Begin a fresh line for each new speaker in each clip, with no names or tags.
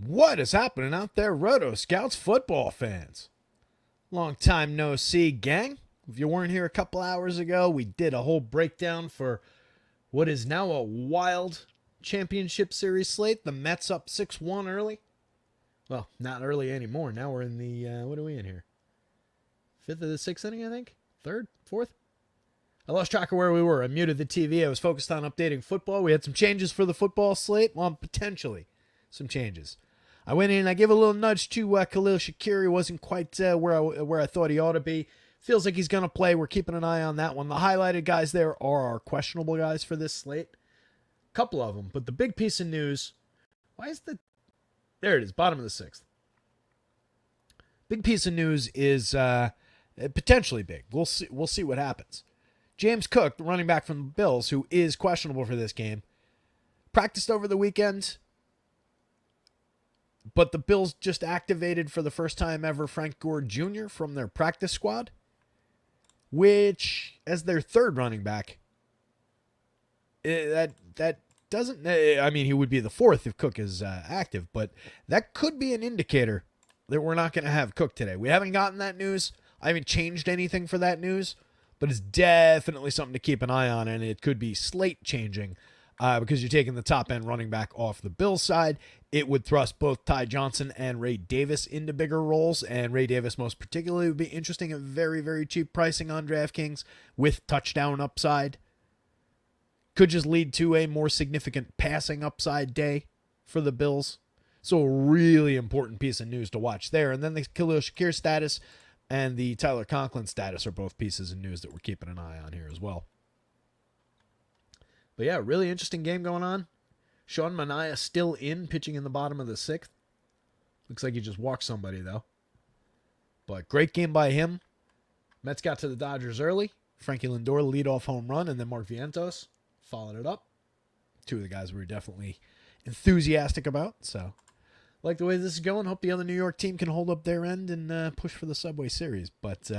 What is happening out there, Roto Scouts football fans? Long time no see, gang. If you weren't here a couple hours ago, we did a whole breakdown for what is now a wild championship series slate. The Mets up 6-1 early. Well, not early anymore. Now we're in the, what are we in here? Fifth of the sixth inning, I think? Third? Fourth? I lost track of where we were. I muted the TV. I was focused on updating football. We had some changes for the football slate. Well, potentially some changes. I went in and I gave a little nudge to Khalil Shakir. He wasn't quite where I thought he ought to be. Feels like he's going to play. We're keeping an eye on that one. The highlighted guys there are our questionable guys for this slate. A couple of them. But the big piece of news, there it is, bottom of the sixth. Big piece of news is potentially big. We'll see what happens. James Cook, the running back from the Bills, who is questionable for this game, practiced over the weekend. But the Bills just activated for the first time ever Frank Gore Jr. from their practice squad, which, as their third running back, that doesn't, I mean, he would be the fourth if Cook is active, but that could be an indicator that we're not going to have Cook today. We haven't gotten that news. I haven't changed anything for that news, but it's definitely something to keep an eye on, and it could be slate changing because you're taking the top end running back off the Bills side. It would thrust both Ty Johnson and Ray Davis into bigger roles, and Ray Davis most particularly would be interesting at very, very cheap pricing on DraftKings with touchdown upside. Could just lead to a more significant passing upside day for the Bills. So a really important piece of news to watch there. And then the Khalil Shakir status and the Tyler Conklin status are both pieces of news that we're keeping an eye on here as well. But yeah, really interesting game going on. Sean Manaea still in, pitching in the bottom of the sixth. Looks like he just walked somebody, though. But great game by him. Mets got to the Dodgers early. Frankie Lindor leadoff home run, and then Mark Vientos followed it up. Two of the guys we were definitely enthusiastic about. So, like the way this is going. Hope the other New York team can hold up their end and push for the Subway Series. But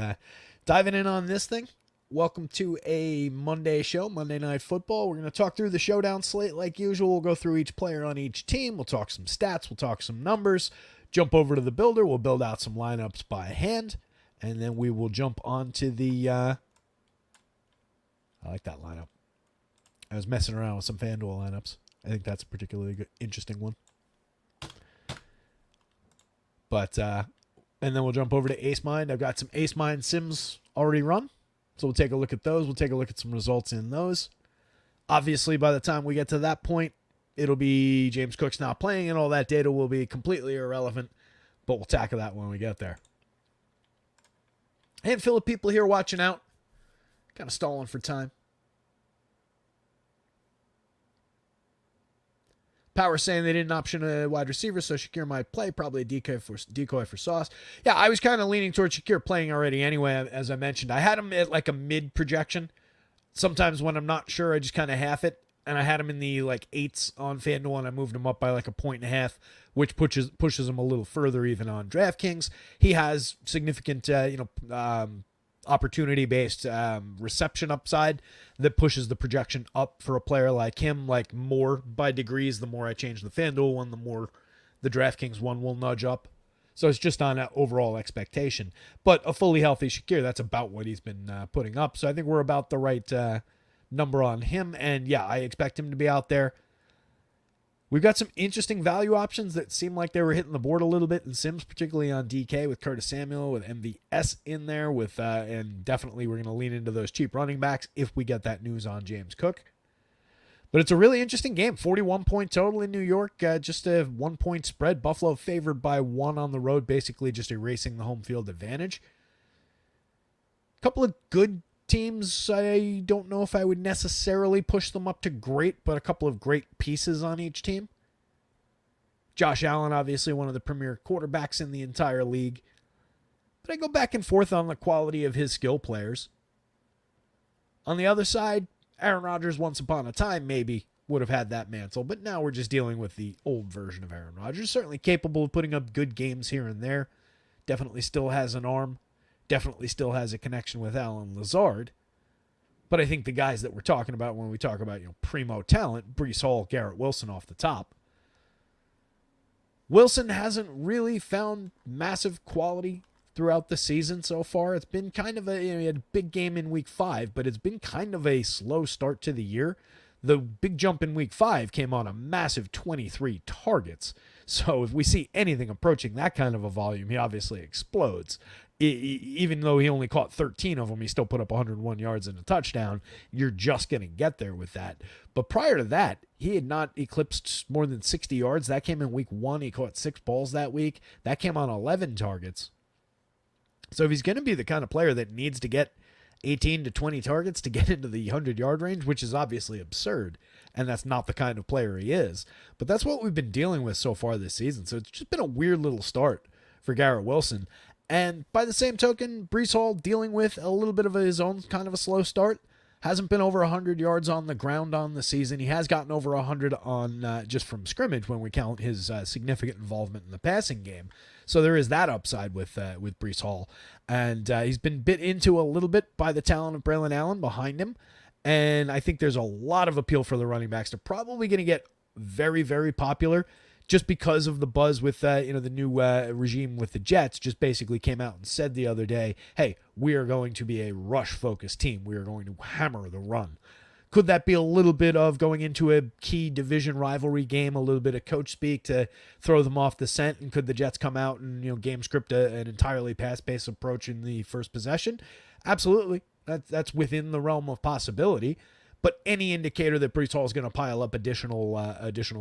diving in on this thing. Welcome to a Monday show, Monday Night Football. We're going to talk through the showdown slate like usual. We'll go through each player on each team. We'll talk some stats. We'll talk some numbers. Jump over to the builder. We'll build out some lineups by hand. And then we will jump on to the... I like that lineup. I was messing around with some FanDuel lineups. I think that's a particularly good, interesting one. But, and then we'll jump over to Ace Mind. I've got some Ace Mind sims already run. So we'll take a look at those. We'll take a look at some results in those. Obviously, by the time we get to that point, it'll be James Cook's not playing, and all that data will be completely irrelevant. But we'll tackle that when we get there. Handful of people here watching out. Kind of stalling for time. Power saying they didn't option a wide receiver, so Shakir might play. Probably a decoy for Sauce. Yeah, I was kind of leaning towards Shakir playing already anyway, as I mentioned. I had him at like a mid projection. Sometimes when I'm not sure, I just kind of half it. And I had him in the like 8s on FanDuel, and I moved him up by like a 1.5, which pushes him a little further even on DraftKings. He has significant, opportunity-based reception upside that pushes the projection up for a player like him, like more by degrees. The more I change the FanDuel one, the more the DraftKings one will nudge up. So it's just on an overall expectation. But a fully healthy Shakir, that's about what he's been putting up. So I think we're about the right number on him. And yeah, I expect him to be out there. We've got some interesting value options that seem like they were hitting the board a little bit in Sims, particularly on DK with Curtis Samuel, with MVS in there, with and definitely we're going to lean into those cheap running backs if we get that news on James Cook. But it's a really interesting game. 41-point total in New York, just a 1-point spread. Buffalo favored by 1 on the road, basically just erasing the home field advantage. A couple of good teams. I don't know if I would necessarily push them up to great, but a couple of great pieces on each team. Josh Allen, obviously one of the premier quarterbacks in the entire league. But I go back and forth on the quality of his skill players. On the other side, Aaron Rodgers once upon a time maybe would have had that mantle, but now we're just dealing with the old version of Aaron Rodgers. Certainly capable of putting up good games here and there. Definitely still has an arm. Definitely still has a connection with Alan Lazard. But I think the guys that we're talking about when we talk about, primo talent, Breece Hall, Garrett Wilson off the top, Wilson hasn't really found massive quality throughout the season so far. It's been kind of he had a big game in week 5, but it's been kind of a slow start to the year. The big jump in week 5 came on a massive 23 targets. So if we see anything approaching that kind of a volume, he obviously explodes. Even though he only caught 13 of them, he still put up 101 yards and a touchdown. You're just going to get there with that. But prior to that, he had not eclipsed more than 60 yards. That came in week 1. He caught 6 balls that week. That came on 11 targets. So if he's going to be the kind of player that needs to get 18 to 20 targets to get into the 100-yard range, which is obviously absurd, and that's not the kind of player he is. But that's what we've been dealing with so far this season. So it's just been a weird little start for Garrett Wilson. And by the same token, Breece Hall dealing with a little bit of his own kind of a slow start. Hasn't been over 100 yards on the ground on the season. He has gotten over 100 on just from scrimmage when we count his significant involvement in the passing game. So there is that upside with Breece Hall. And he's been bit into a little bit by the talent of Braylon Allen behind him. And I think there's a lot of appeal for the running backs. They're probably going to get very, very popular just because of the buzz with the new regime with the Jets. Just basically came out and said the other day, hey, we are going to be a rush-focused team. We are going to hammer the run. Could that be a little bit of going into a key division rivalry game, a little bit of coach speak to throw them off the scent? And could the Jets come out and game script an entirely pass-based approach in the first possession? Absolutely. That's within the realm of possibility. But any indicator that Breece Hall is going to pile up additional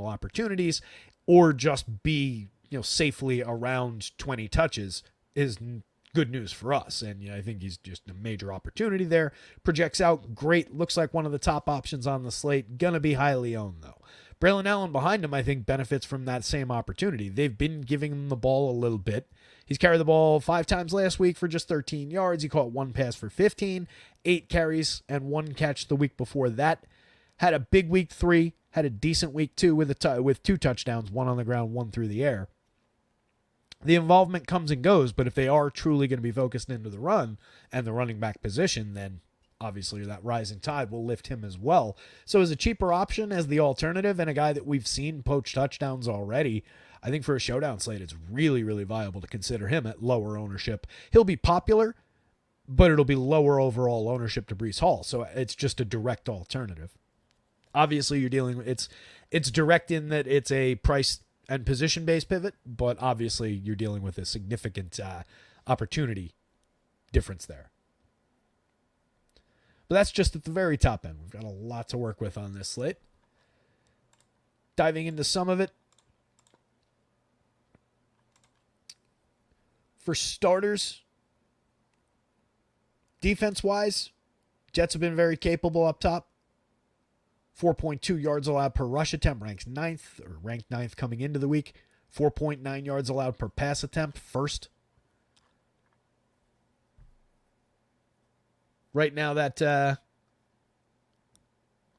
opportunities or just be safely around 20 touches is good news for us. And I think he's just a major opportunity there. Projects out great. Looks like one of the top options on the slate. Going to be highly owned, though. Braylon Allen behind him, I think, benefits from that same opportunity. They've been giving him the ball a little bit. He's carried the ball 5 times last week for just 13 yards. He caught 1 pass for 15, 8 carries, and 1 catch the week before that. Had a big week 3, had a decent week 2 with 2 touchdowns, 1 on the ground, 1 through the air. The involvement comes and goes, but if they are truly going to be focused into the run and the running back position, then obviously that rising tide will lift him as well. So as a cheaper option, as the alternative, and a guy that we've seen poach touchdowns already, I think for a showdown slate, it's really, really viable to consider him at lower ownership. He'll be popular, but it'll be lower overall ownership to Breece Hall. So it's just a direct alternative. Obviously, you're dealing with it's direct in that it's a price and position-based pivot, but obviously you're dealing with a significant opportunity difference there. But that's just at the very top end. We've got a lot to work with on this slate. Diving into some of it. For starters, defense-wise, Jets have been very capable up top. 4.2 yards allowed per rush attempt, ranked ninth coming into the week. 4.9 yards allowed per pass attempt, first. Right now, that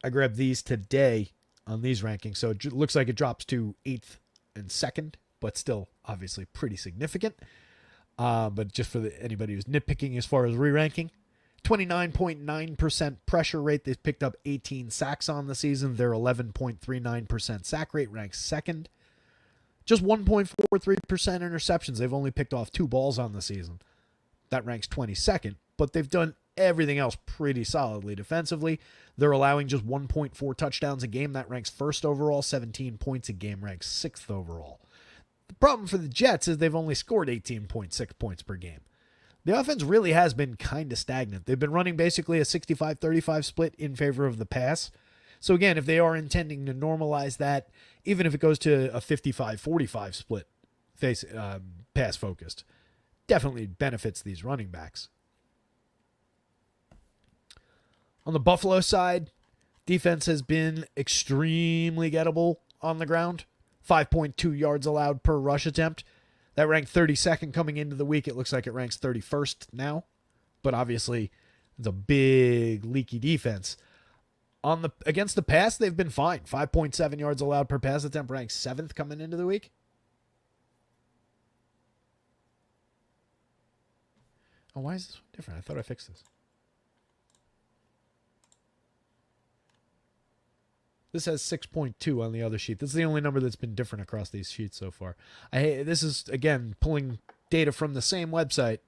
I grabbed these today on these rankings, so it looks like it drops to 8th and 2nd, but still obviously pretty significant. But just for anybody who's nitpicking as far as re-ranking, 29.9% pressure rate. They've picked up 18 sacks on the season. Their 11.39% sack rate ranks 2nd. Just 1.43% interceptions. They've only picked off 2 balls on the season. That ranks 22nd, but they've done everything else pretty solidly defensively. They're allowing just 1.4 touchdowns a game. That ranks 1st overall. 17 points a game ranks 6th overall. The problem for the Jets is they've only scored 18.6 points per game. The offense really has been kind of stagnant. They've been running basically a 65-35 split in favor of the pass. So again, if they are intending to normalize that, even if it goes to a 55-45 split pass focused, definitely benefits these running backs. On the Buffalo side, defense has been extremely gettable on the ground. 5.2 yards allowed per rush attempt. That ranked 32nd coming into the week. It looks like it ranks 31st now. But obviously, it's a big, leaky defense. Against the pass, they've been fine. 5.7 yards allowed per pass attempt, ranks 7th coming into the week. Oh, why is this one different? I thought I fixed this. This has 6.2 on the other sheet. This is the only number that's been different across these sheets so far. This is, again, pulling data from the same website.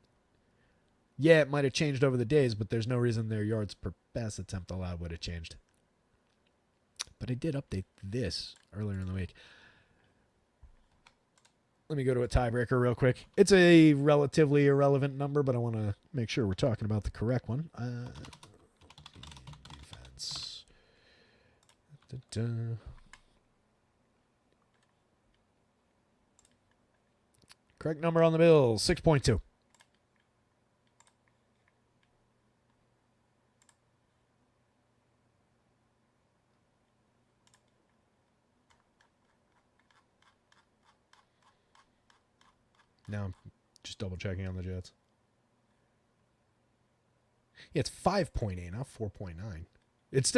Yeah, it might have changed over the days, but there's no reason their yards per pass attempt allowed would have changed. But I did update this earlier in the week. Let me go to a tiebreaker real quick. It's a relatively irrelevant number, but I want to make sure we're talking about the correct one. Defense. Correct number on the Bills, 6.2. Now I'm just double checking on the Jets. Yeah, it's 5.8, not 4.9. It's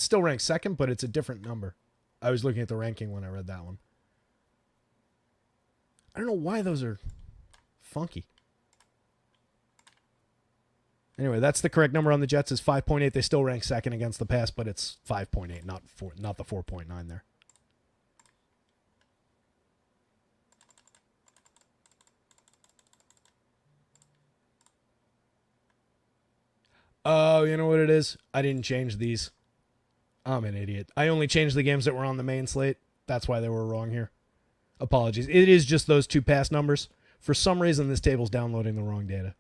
still ranked second, but it's a different number. I was looking at the ranking when I read that one. I don't know why those are funky. Anyway, that's the correct number on the Jets is 5.8. They still rank second against the pass, but it's 5.8, not the 4.9 there. Oh, you know what it is? I didn't change these. I'm an idiot. I only changed the games that were on the main slate. That's why they were wrong here. Apologies. It is just those two pass numbers. For some reason, this table's downloading the wrong data.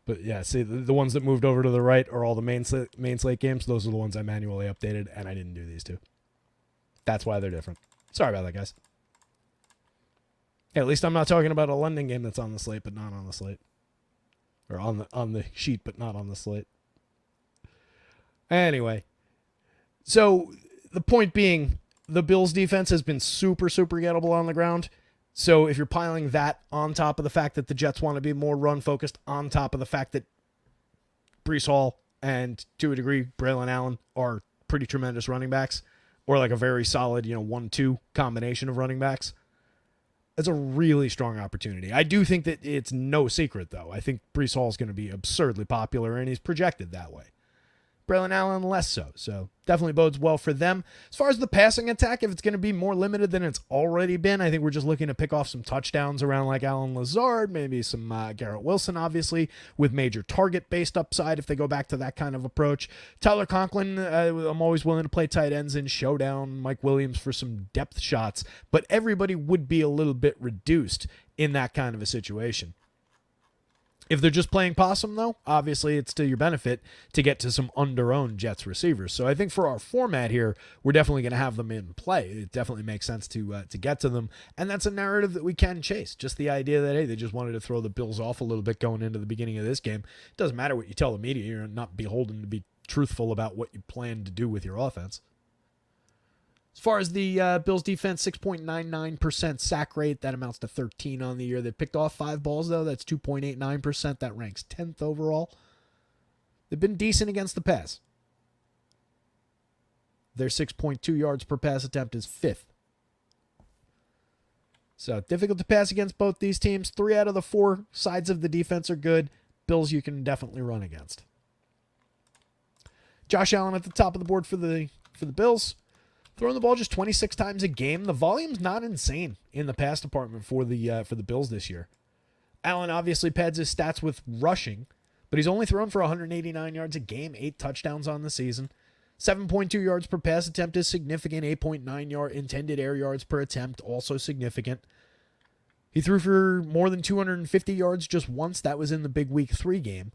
But yeah, see, the ones that moved over to the right are all the main slate games. Those are the ones I manually updated, and I didn't do these two. That's why they're different. Sorry about that, guys. Hey, at least I'm not talking about a London game that's on the slate, but not on the slate. Or on the sheet, but not on the slate. Anyway, so the point being, the Bills' defense has been super, super gettable on the ground. So if you're piling that on top of the fact that the Jets want to be more run-focused, on top of the fact that Breece Hall and, to a degree, Braylon Allen are pretty tremendous running backs, or like a very solid, 1-2 combination of running backs, it's a really strong opportunity. I do think that it's no secret, though. I think Breece Hall is going to be absurdly popular, and he's projected that way. Braylon Allen, less so. So definitely bodes well for them. As far as the passing attack, if it's going to be more limited than it's already been, I think we're just looking to pick off some touchdowns around like Allen Lazard, maybe some Garrett Wilson, obviously, with major target-based upside if they go back to that kind of approach. Tyler Conklin, I'm always willing to play tight ends in Showdown. Mike Williams for some depth shots. But everybody would be a little bit reduced in that kind of a situation. If they're just playing possum, though, obviously it's to your benefit to get to some under-owned Jets receivers. So I think for our format here, we're definitely going to have them in play. It definitely makes sense to get to them, and that's a narrative that we can chase. Just the idea that, hey, they just wanted to throw the Bills off a little bit going into the beginning of this game. It doesn't matter what you tell the media. You're not beholden to be truthful about what you plan to do with your offense. As far as the Bills defense, 6.99% sack rate. That amounts to 13 on the year. They picked off 5 balls, though. That's 2.89%. That ranks 10th overall. They've been decent against the pass. Their 6.2 yards per pass attempt is 5th. So difficult to pass against both these teams. 3 out of the 4 sides of the defense are good. Bills you can definitely run against. Josh Allen at the top of the board for the Bills. Throwing the ball just 26 times a game. The volume's not insane in the pass department for the Bills this year. Allen obviously pads his stats with rushing, but he's only thrown for 189 yards a game, 8 touchdowns on the season. 7.2 yards per pass attempt is significant. 8.9 yard intended air yards per attempt, also significant. He threw for more than 250 yards just once. That was in the big Week 3 game.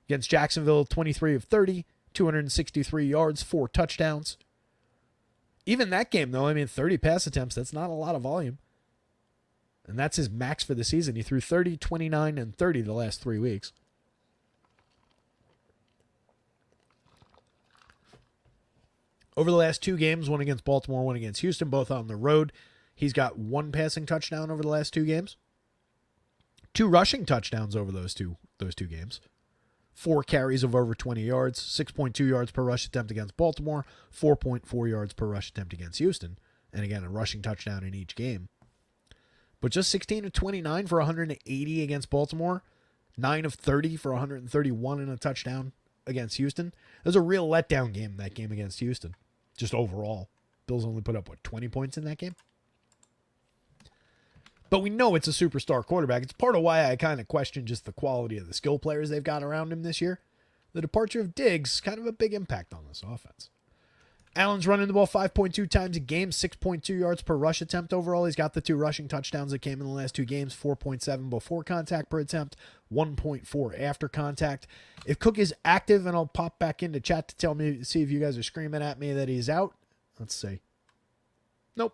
Against Jacksonville, 23 of 30, 263 yards, 4 touchdowns. Even that game, though, 30 pass attempts, that's not a lot of volume. And that's his max for the season. He threw 30, 29, and 30 the last 3 weeks. Over the last 2 games, one against Baltimore, one against Houston, both on the road, he's got 1 passing touchdown over the last 2 games. 2 rushing touchdowns over those two games. 4 carries of over 20 yards, 6.2 yards per rush attempt against Baltimore, 4.4 yards per rush attempt against Houston, and again, a rushing touchdown in each game. But just 16 of 29 for 180 against Baltimore, 9 of 30 for 131 and a touchdown against Houston. It was a real letdown game, that game against Houston, just overall. Bills only put up, 20 points in that game? But we know it's a superstar quarterback. It's part of why I kind of question just the quality of the skill players they've got around him this year. The departure of Diggs, kind of a big impact on this offense. Allen's running the ball 5.2 times a game, 6.2 yards per rush attempt overall. He's got the 2 rushing touchdowns that came in the last 2 games, 4.7 before contact per attempt, 1.4 after contact. If Cook is active, and I'll pop back into chat to see if you guys are screaming at me that he's out. Let's see. Nope.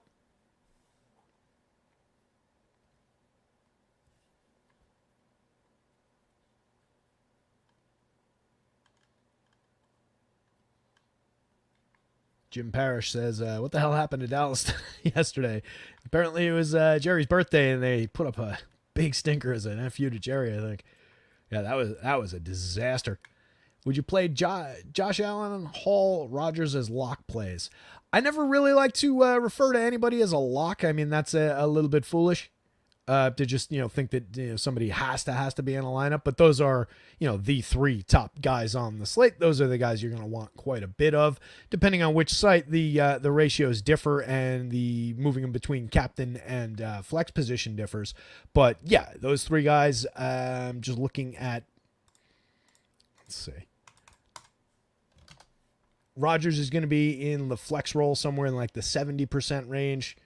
Jim Parrish says, what the hell happened to Dallas yesterday? Apparently it was Jerry's birthday, and they put up a big stinker as an FU to Jerry, I think. Yeah, that was a disaster. Would you play Josh Allen, Hall, Rodgers as lock plays? I never really like to refer to anybody as a lock. I mean, that's a little bit foolish to just, think that somebody has to be in a lineup. But those are, the 3 top guys on the slate. Those are the guys you're going to want quite a bit of. Depending on which site, the ratios differ, and the moving in between captain and flex position differs. But yeah, those 3 guys, just looking at, let's see. Rodgers is going to be in the flex role somewhere in like the 70% range.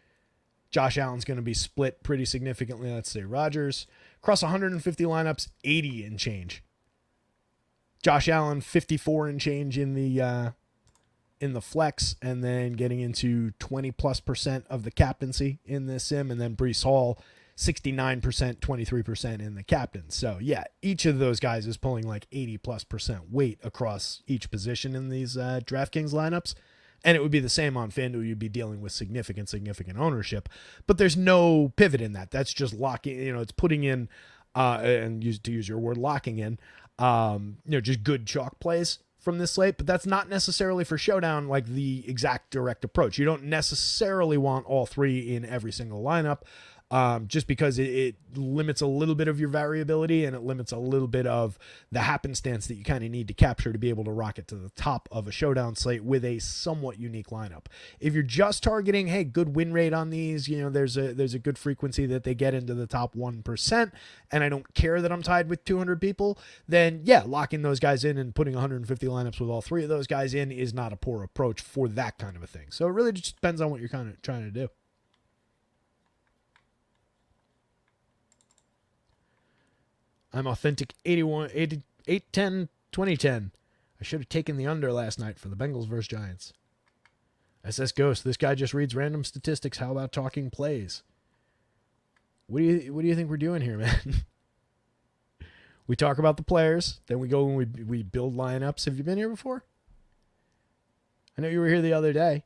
Josh Allen's going to be split pretty significantly. Let's say Rodgers across 150 lineups, 80 and change. Josh Allen 54 and change in the flex, and then getting into 20+% of the captaincy in this sim, and then Breece Hall 69%, 23% in the captain. So yeah, each of those guys is pulling like 80+% weight across each position in these DraftKings lineups. And it would be the same on FanDuel. You'd be dealing with significant ownership, but there's no pivot in that. That's just locking, it's putting in, and to use your word, locking in, just good chalk plays from this slate, but that's not necessarily for Showdown, like the exact direct approach. You don't necessarily want all 3 in every single lineup. Just because it limits a little bit of your variability, and it limits a little bit of the happenstance that you kind of need to capture to be able to rocket to the top of a Showdown slate with a somewhat unique lineup. If you're just targeting, hey, good win rate on these, there's a good frequency that they get into the top 1%, and I don't care that I'm tied with 200 people, then yeah, locking those guys in and putting 150 lineups with all 3 of those guys in is not a poor approach for that kind of a thing. So it really just depends on what you're kind of trying to do. I'm authentic 8-10, 2010. I should have taken the under last night for the Bengals versus Giants. SS Ghost, this guy just reads random statistics. How about talking plays? What do you think we're doing here, man? We talk about the players, then we go and we build lineups. Have you been here before? I know you were here the other day.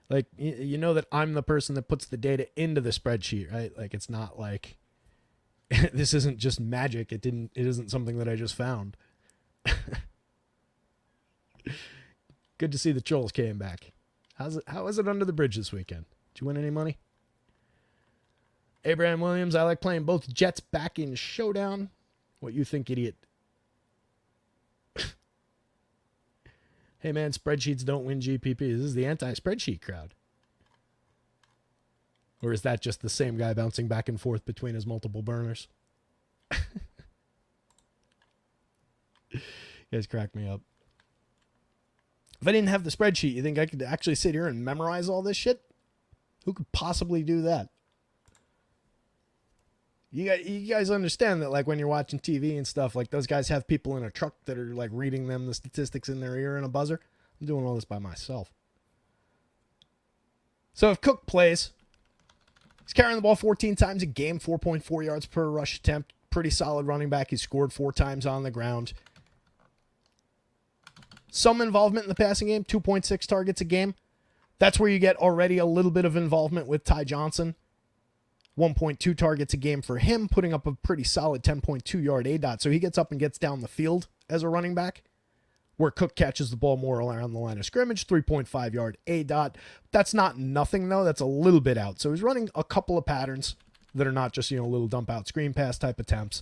Like, you know that I'm the person that puts the data into the spreadsheet, right? Like, it's not like this isn't just magic. It isn't something that I just found. Good to see the Trolls came back. How is it under the bridge this weekend? Did you win any money? Abraham Williams, I like playing both Jets back in Showdown. What you think, idiot? Hey man, spreadsheets don't win GPP. This is the anti-spreadsheet crowd. Or is that just the same guy bouncing back and forth between his multiple burners? You guys crack me up. If I didn't have the spreadsheet, you think I could actually sit here and memorize all this shit? Who could possibly do that? You guys understand that, like, when you're watching TV and stuff, like, those guys have people in a truck that are, like, reading them the statistics in their ear and a buzzer? I'm doing all this by myself. So if Cook plays, he's carrying the ball 14 times a game, 4.4 yards per rush attempt. Pretty solid running back. He scored 4 times on the ground. Some involvement in the passing game, 2.6 targets a game. That's where you get already a little bit of involvement with Ty Johnson. 1.2 targets a game for him, putting up a pretty solid 10.2 yard ADOT. So he gets up and gets down the field as a running back, where Cook catches the ball more around the line of scrimmage, 3.5 yard ADOT. That's not nothing, though. That's a little bit out. So he's running a couple of patterns that are not just, little dump out screen pass type attempts.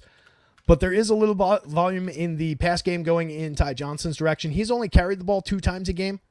But there is a little volume in the pass game going in Ty Johnson's direction. He's only carried the ball 2 times a game,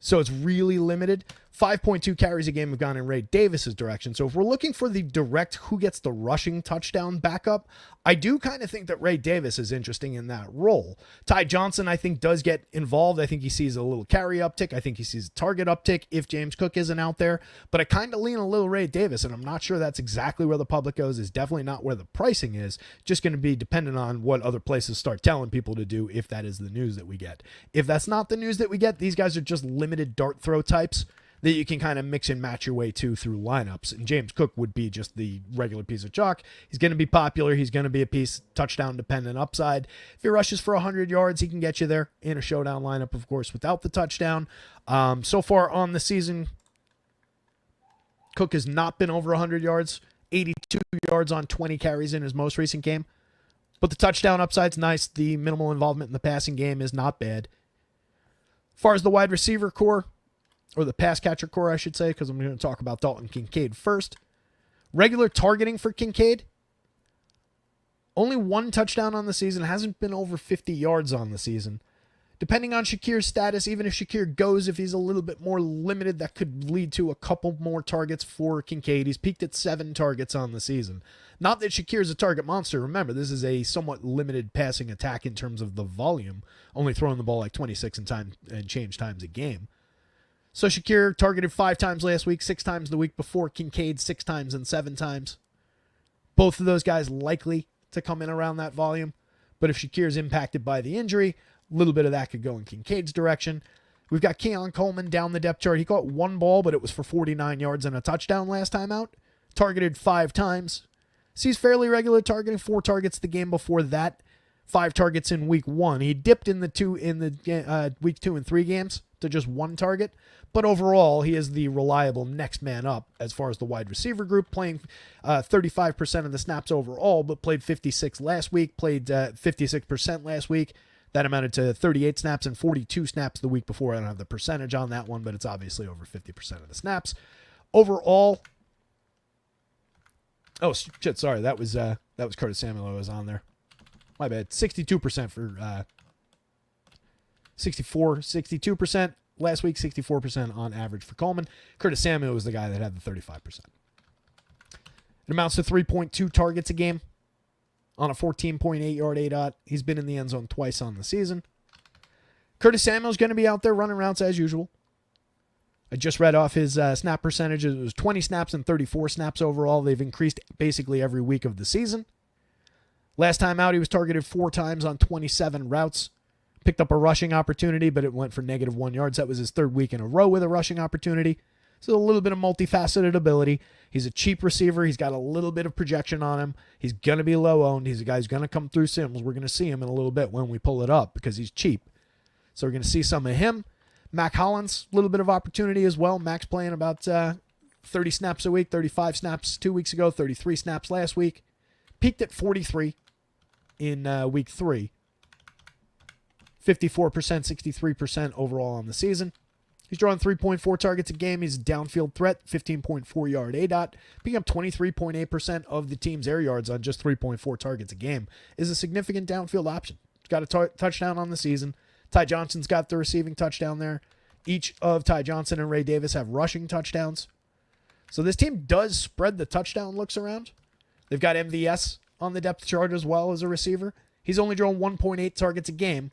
so it's really limited. 5.2 carries a game have gone in Ray Davis's direction. So if we're looking for the direct who gets the rushing touchdown backup, I do kind of think that Ray Davis is interesting in that role. Ty Johnson, I think, does get involved. I think he sees a little carry uptick. I think he sees a target uptick if James Cook isn't out there. But I kind of lean a little Ray Davis, and I'm not sure that's exactly where the public goes. It's definitely not where the pricing is. Just going to be dependent on what other places start telling people to do if that is the news that we get. If that's not the news that we get, these guys are just limited dart throw types that you can kind of mix and match your way to through lineups. And James Cook would be just the regular piece of chalk. He's going to be popular. He's going to be a piece touchdown dependent upside. If he rushes for 100 yards, he can get you there in a showdown lineup, of course, without the touchdown. So far on the season, Cook has not been over 100 yards, 82 yards on 20 carries in his most recent game. But the touchdown upside's nice. The minimal involvement in the passing game is not bad. As far as the wide receiver core, or the pass catcher core, I should say, because I'm going to talk about Dalton Kincaid first. Regular targeting for Kincaid. Only 1 touchdown on the season. Hasn't been over 50 yards on the season. Depending on Shakir's status, even if Shakir goes, if he's a little bit more limited, that could lead to a couple more targets for Kincaid. He's peaked at 7 targets on the season. Not that Shakir's a target monster. Remember, this is a somewhat limited passing attack in terms of the volume. Only throwing the ball like 26 and change times a game. So Shakir targeted 5 times last week, 6 times the week before. Kincaid 6 times and 7 times. Both of those guys likely to come in around that volume. But if Shakir's impacted by the injury, a little bit of that could go in Kincaid's direction. We've got Keon Coleman down the depth chart. He caught 1 ball, but it was for 49 yards and a touchdown last time out. Targeted 5 times. Sees fairly regular targeting, 4 targets the game before that. 5 targets in week 1. He dipped in the week 2 and 3 games to just 1 target. But overall, he is the reliable next man up as far as the wide receiver group, playing 35% of the snaps overall, but played 56 last week, played 56% last week. That amounted to 38 snaps and 42 snaps the week before. I don't have the percentage on that one, but it's obviously over 50% of the snaps. Overall, oh shit, sorry, that was Curtis Samuel who was on there. My bad. 62% for 62%. Last week, 64% on average for Coleman. Curtis Samuel was the guy that had the 35%. It amounts to 3.2 targets a game on a 14.8 yard ADOT. He's been in the end zone twice on the season. Curtis Samuel's going to be out there running routes as usual. I just read off his snap percentage. It was 20 snaps and 34 snaps overall. They've increased basically every week of the season. Last time out, he was targeted 4 times on 27 routes. Picked up a rushing opportunity, but it went for -1 yards. That was his 3rd week in a row with a rushing opportunity. So a little bit of multifaceted ability. He's a cheap receiver. He's got a little bit of projection on him. He's going to be low owned. He's a guy who's going to come through Sims. We're going to see him in a little bit when we pull it up because he's cheap. So we're going to see some of him. Mac Hollins, a little bit of opportunity as well. Mac's playing about 30 snaps a week, 35 snaps 2 weeks ago, 33 snaps last week. Peaked at 43 in week 3. 54%, 63% overall on the season. He's drawing 3.4 targets a game. He's a downfield threat, 15.4 yard ADOT. Picking up 23.8% of the team's air yards on just 3.4 targets a game is a significant downfield option. He's got a touchdown on the season. Ty Johnson's got the receiving touchdown there. Each of Ty Johnson and Ray Davis have rushing touchdowns. So this team does spread the touchdown looks around. They've got MVS on the depth chart as well as a receiver. He's only drawn 1.8 targets a game.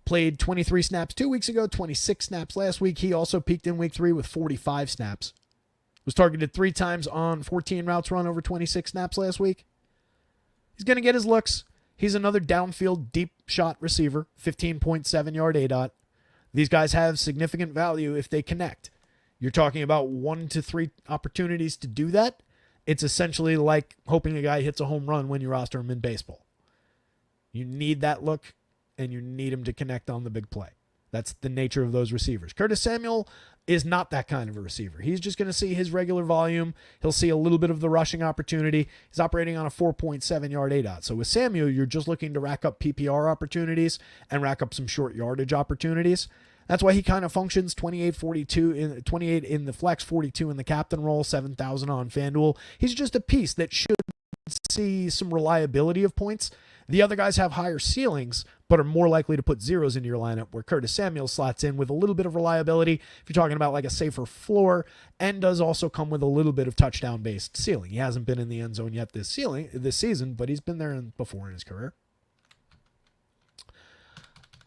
Played 23 snaps 2 weeks ago, 26 snaps last week. He also peaked in week 3 with 45 snaps. Was targeted 3 times on 14 routes run over 26 snaps last week. He's going to get his looks. He's another downfield deep shot receiver, 15.7 yard ADOT. These guys have significant value if they connect. You're talking about 1 to 3 opportunities to do that. It's essentially like hoping a guy hits a home run when you roster him in baseball. You need that look, and you need him to connect on the big play. That's the nature of those receivers. Curtis Samuel is not that kind of a receiver. He's just going to see his regular volume. He'll see a little bit of the rushing opportunity. He's operating on a 4.7 yard ADOT. So with Samuel, you're just looking to rack up PPR opportunities and rack up some short yardage opportunities. That's why he kind of functions 28 in the flex, 42 in the captain role, 7,000 on FanDuel. He's just a piece that should see some reliability of points. The other guys have higher ceilings, but are more likely to put zeros into your lineup, where Curtis Samuel slots in with a little bit of reliability if you're talking about like a safer floor, and does also come with a little bit of touchdown-based ceiling. He hasn't been in the end zone yet this season, but he's been there before in his career.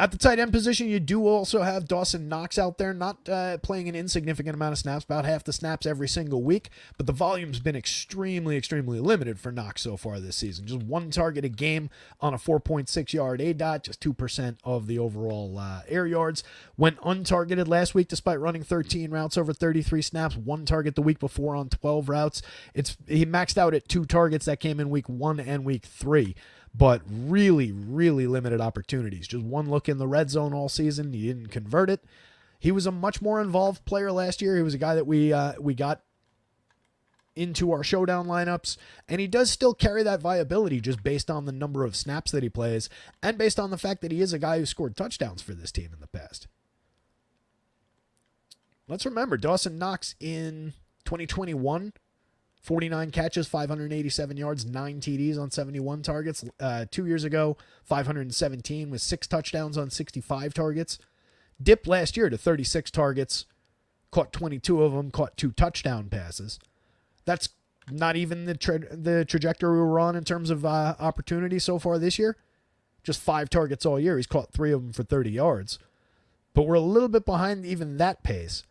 At the tight end position, you do also have Dawson Knox out there, not playing an insignificant amount of snaps, about half the snaps every single week, but the volume's been extremely, extremely limited for Knox so far this season. Just one target a game on a 4.6 yard ADOT, just 2% of the overall air yards. Went untargeted last week despite running 13 routes over 33 snaps, one target the week before on 12 routes. He maxed out at 2 targets that came in week 1 and week 3. But really, really limited opportunities. Just one look in the red zone all season. He didn't convert it. He was a much more involved player last year. He was a guy that we got into our showdown lineups, and he does still carry that viability just based on the number of snaps that he plays and based on the fact that he is a guy who scored touchdowns for this team in the past. Let's remember, Dawson Knox in 2021, 49 catches, 587 yards, 9 TDs on 71 targets. 2 years ago, 517 with 6 touchdowns on 65 targets. Dipped last year to 36 targets, caught 22 of them, caught 2 touchdown passes. That's not even the trajectory we were on in terms of opportunity so far this year. Just 5 targets all year. He's caught 3 of them for 30 yards. But we're a little bit behind even that pace.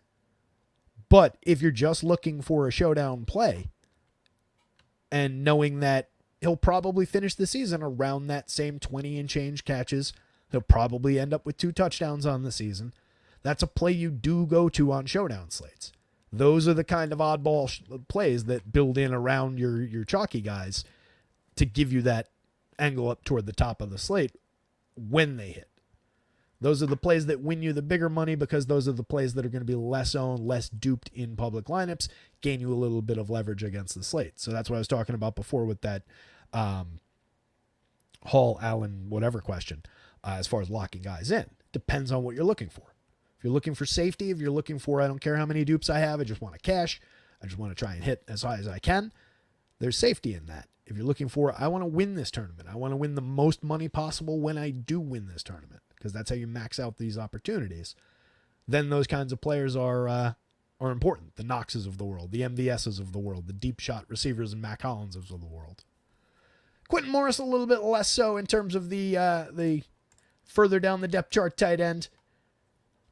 But if you're just looking for a showdown play, and knowing that he'll probably finish the season around that same 20 and change catches, he'll probably end up with 2 touchdowns on the season. That's a play you do go to on showdown slates. Those are the kind of oddball plays that build in around your chalky guys to give you that angle up toward the top of the slate when they hit. Those are the plays that win you the bigger money, because those are the plays that are going to be less owned, less duped in public lineups, gain you a little bit of leverage against the slate. So that's what I was talking about before with that Hall, Allen, whatever question, as far as locking guys in. Depends on what you're looking for. If you're looking for safety, if you're looking for, I don't care how many dupes I have, I just want to cash, I just want to try and hit as high as I can, there's safety in that. If you're looking for, I want to win this tournament, I want to win the most money possible when I do win this tournament, because that's how you max out these opportunities, then those kinds of players are important. The Knoxes of the world, the MVSs of the world, the deep shot receivers and Mac Hollinses of the world. Quentin Morris a little bit less so in terms of the further down the depth chart tight end.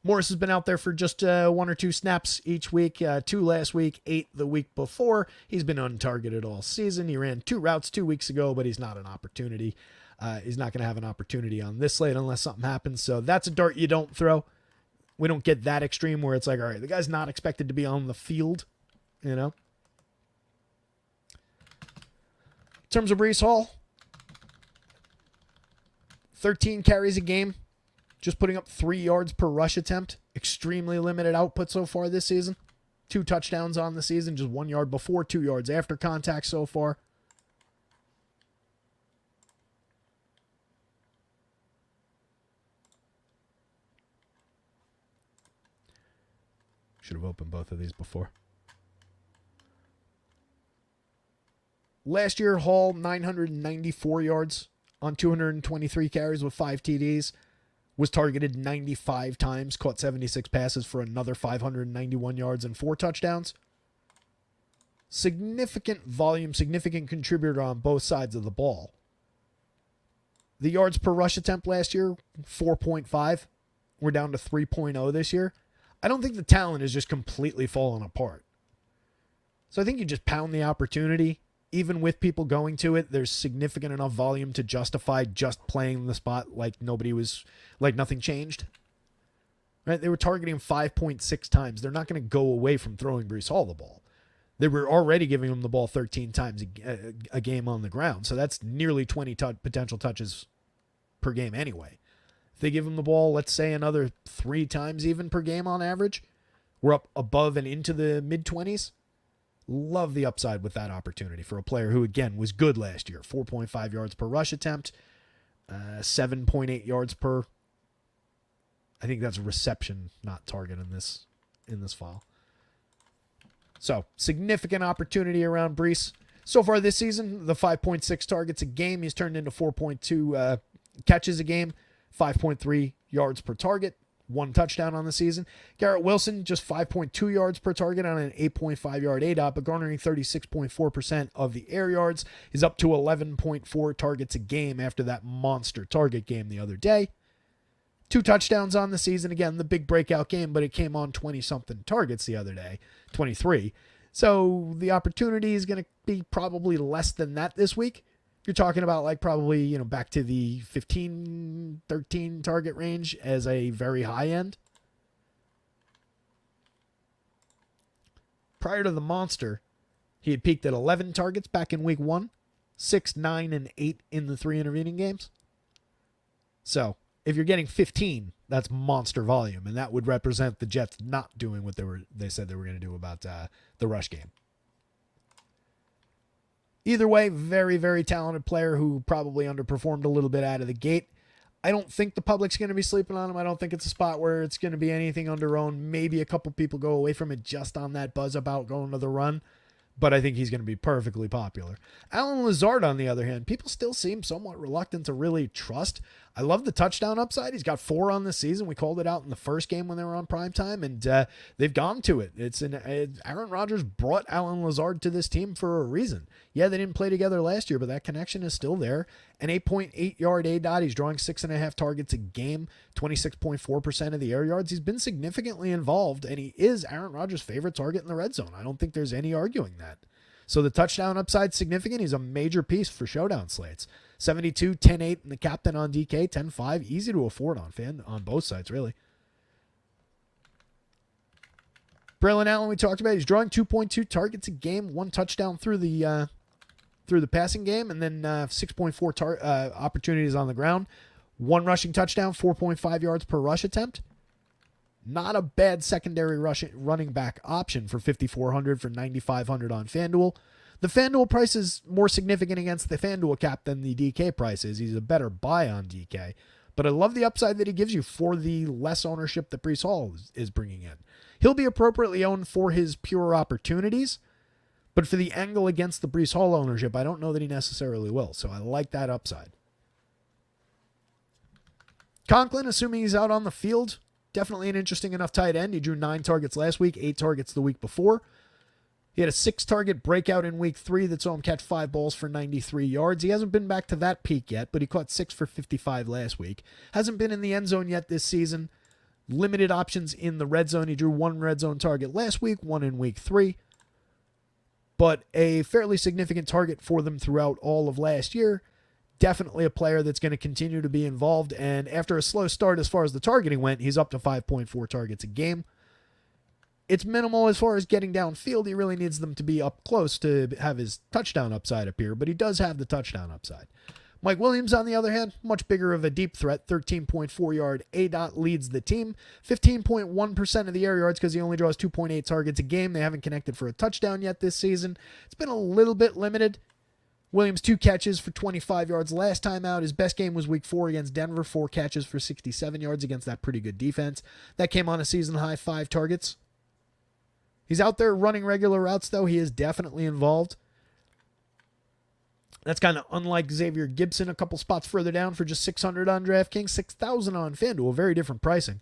Morris has been out there for just 1 or 2 snaps each week, 2 last week, 8 the week before. He's been untargeted all season. He ran 2 routes 2 weeks ago, but he's not an opportunity. He's not going to have an opportunity on this slate unless something happens. So that's a dart you don't throw. We don't get that extreme where it's like, all right, the guy's not expected to be on the field, you know. In terms of Breece Hall, 13 carries a game, just putting up 3 yards per rush attempt. Extremely limited output so far this season. 2 touchdowns on the season, just 1 yard before, 2 yards after contact so far. Should have opened both of these before. Last year, Hall, 994 yards on 223 carries with 5 TDs. Was targeted 95 times, caught 76 passes for another 591 yards and 4 touchdowns. Significant volume, significant contributor on both sides of the ball. The yards per rush attempt last year, 4.5. We're down to 3.0 this year. I don't think the talent is just completely fallen apart. So I think you just pound the opportunity. Even with people going to it, there's significant enough volume to justify just playing the spot like nothing changed. Right? They were targeting 5.6 times. They're not going to go away from throwing Breece Hall the ball. They were already giving him the ball 13 times a game on the ground. So that's nearly 20 potential touches per game anyway. If they give him the ball, let's say another 3 times even per game on average, we're up above and into the mid-20s. Love the upside with that opportunity for a player who, again, was good last year. 4.5 yards per rush attempt, 7.8 yards per. I think that's reception, not target in this file. So significant opportunity around Breece. So far this season, the 5.6 targets a game, he's turned into 4.2 catches a game, 5.3 yards per target, 1 touchdown on the season. Garrett Wilson, just 5.2 yards per target on an 8.5 yard ADOT, but garnering 36.4% of the air yards. He's up to 11.4 targets a game after that monster target game the other day. 2 touchdowns on the season. Again, the big breakout game, but it came on 20-something targets the other day, 23. So the opportunity is going to be probably less than that this week. You're talking about like probably, back to the 15, 13 target range as a very high end. Prior to the monster, he had peaked at 11 targets back in week 1, 6, 9, and 8 in the 3 intervening games. So if you're getting 15, that's monster volume, and that would represent the Jets not doing what they said they were going to do about the rush game. Either way, very, very talented player who probably underperformed a little bit out of the gate. I don't think the public's going to be sleeping on him. I don't think it's a spot where it's going to be anything under own. Maybe a couple people go away from it just on that buzz about going to the run, but I think he's going to be perfectly popular. Allen Lazard, on the other hand, people still seem somewhat reluctant to really trust. I love the touchdown upside. He's got 4 on the season. We called it out in the first game when they were on primetime, and they've gone to it. Aaron Rodgers brought Allen Lazard to this team for a reason. Yeah, they didn't play together last year, but that connection is still there. An 8.8 yard ADOT. He's drawing 6.5 targets a game, 26.4% of the air yards. He's been significantly involved, and he is Aaron Rodgers' favorite target in the red zone. I don't think there's any arguing that. So the touchdown upside significant. He's a major piece for showdown slates. 72, 10-8, and the captain on DK, 10-5. Easy to afford on both sides, really. Braylon Allen, we talked about. He's drawing 2.2 targets a game, 1 touchdown through the passing game, and then 6.4 opportunities on the ground. 1 rushing touchdown, 4.5 yards per rush attempt. Not a bad secondary running back option for 5,400 for 9,500 on FanDuel. The FanDuel price is more significant against the FanDuel cap than the DK price is. He's a better buy on DK. But I love the upside that he gives you for the less ownership that Breece Hall is bringing in. He'll be appropriately owned for his pure opportunities, but for the angle against the Breece Hall ownership, I don't know that he necessarily will. So I like that upside. Conklin, assuming he's out on the field, definitely an interesting enough tight end. He drew 9 targets last week, 8 targets the week before. He had a 6-target breakout in week 3 that saw him catch 5 balls for 93 yards. He hasn't been back to that peak yet, but he caught 6 for 55 last week. Hasn't been in the end zone yet this season. Limited options in the red zone. He drew 1 red zone target last week, 1 in week 3. But a fairly significant target for them throughout all of last year. Definitely a player that's going to continue to be involved. And after a slow start as far as the targeting went, he's up to 5.4 targets a game. It's minimal as far as getting downfield. He really needs them to be up close to have his touchdown upside appear, but he does have the touchdown upside. Mike Williams, on the other hand, much bigger of a deep threat. 13.4 yard ADOT leads the team. 15.1% of the air yards because he only draws 2.8 targets a game. They haven't connected for a touchdown yet this season. It's been a little bit limited. Williams, 2 catches for 25 yards last time out. His best game was week 4 against Denver, 4 catches for 67 yards against that pretty good defense. That came on a season-high 5 targets. He's out there running regular routes, though. He is definitely involved. That's kind of unlike Xavier Gibson a couple spots further down for just 600 on DraftKings, 6,000 on FanDuel. Very different pricing.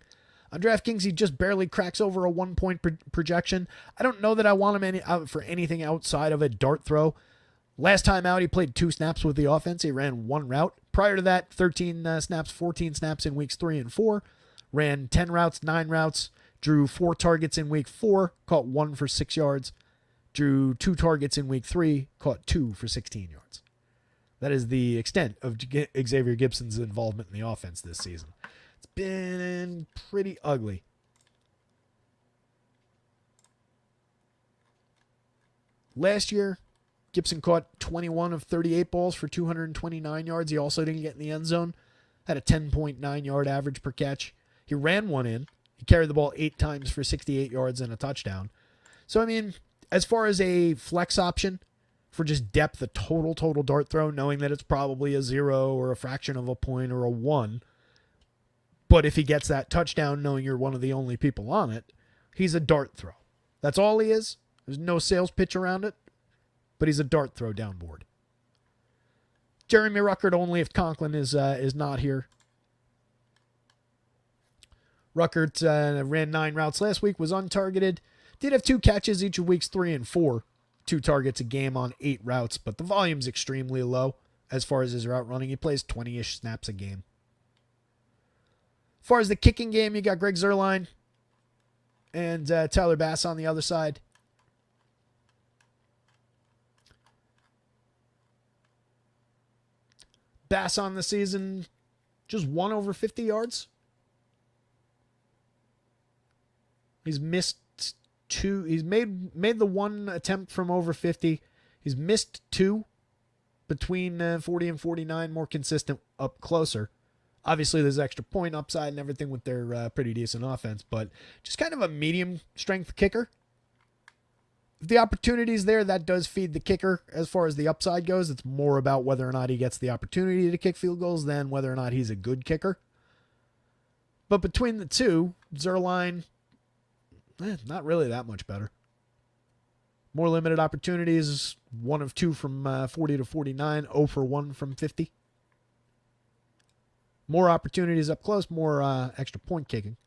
On DraftKings, he just barely cracks over a 1-point projection. I don't know that I want him out for anything outside of a dart throw. Last time out, he played 2 snaps with the offense. He ran 1 route. Prior to that, 13 snaps, 14 snaps in weeks 3 and 4. Ran 10 routes, 9 routes. Drew 4 targets in week 4, caught 1 for 6 yards. Drew 2 targets in week 3, caught 2 for 16 yards. That is the extent of Xavier Gibson's involvement in the offense this season. It's been pretty ugly. Last year, Gibson caught 21 of 38 balls for 229 yards. He also didn't get in the end zone. Had a 10.9 yard average per catch. He ran 1 in. He carried the ball 8 times for 68 yards and a touchdown. So, I mean, as far as a flex option for just depth, a total dart throw, knowing that it's probably a 0 or a fraction of a point or a 1. But if he gets that touchdown, knowing you're one of the only people on it, he's a dart throw. That's all he is. There's no sales pitch around it. but he's a dart throw down board. Jeremy Ruckert only if Conklin is not here. Ruckert ran 9 routes last week, was untargeted. Did have 2 catches each of weeks 3 and 4. 2 targets a game on 8 routes, but the volume's extremely low as far as his route running. He plays 20-ish snaps a game. As far as the kicking game, you got Greg Zuerlein and Tyler Bass on the other side. Bass on the season, just 1 over 50 yards. He's missed 2. He's made the 1 attempt from over 50. He's missed 2 between 40 and 49, more consistent up closer. Obviously, there's extra point upside and everything with their pretty decent offense, but just kind of a medium strength kicker. If the opportunity's there, that does feed the kicker as far as the upside goes. It's more about whether or not he gets the opportunity to kick field goals than whether or not he's a good kicker. But between the two, Zuerlein, not really that much better. More limited opportunities, 1 of 2 from 40 to 49, 0 for 1 from 50. More opportunities up close, more extra point kicking.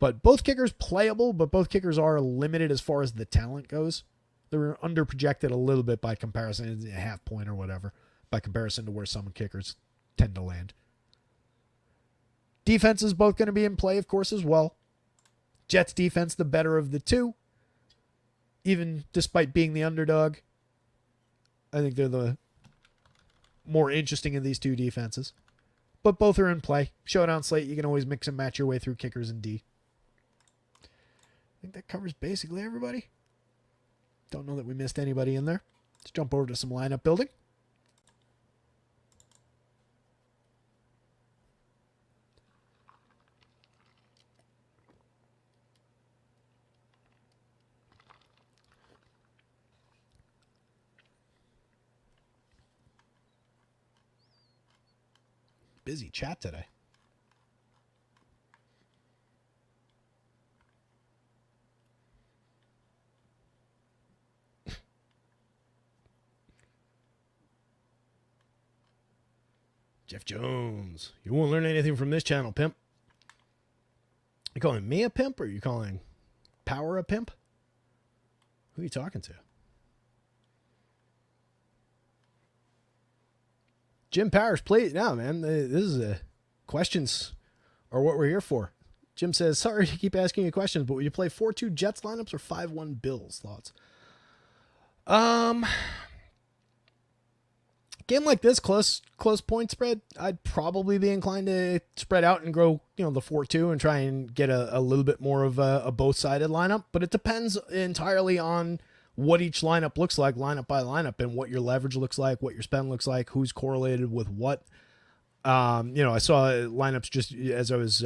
But both kickers playable, but both kickers are limited as far as the talent goes. They're underprojected a little bit by comparison, a half point or whatever, by comparison to where some kickers tend to land. Defense is both going to be in play, of course, as well. Jets defense, the better of the two. Even despite being the underdog, I think they're the more interesting of these two defenses. But both are in play. Showdown slate, you can always mix and match your way through kickers and D. I think that covers basically everybody. Don't know that we missed anybody in there. Let's jump over to some lineup building. Busy chat today. Jeff Jones. You won't learn anything from this channel, pimp. You calling me a pimp or are you calling Power a pimp? Who are you talking to? Jim Powers, please. No, man. This is questions are what we're here for. Jim says, sorry to keep asking you questions, but will you play 4-2 Jets lineups or 5-1 Bills? Thoughts? Game like this, close point spread, I'd probably be inclined to spread out and grow, the 4-2 and try and get a little bit more of a both-sided lineup. But it depends entirely on what each lineup looks like, lineup by lineup, and what your leverage looks like, what your spend looks like, who's correlated with what. I saw lineups just as I was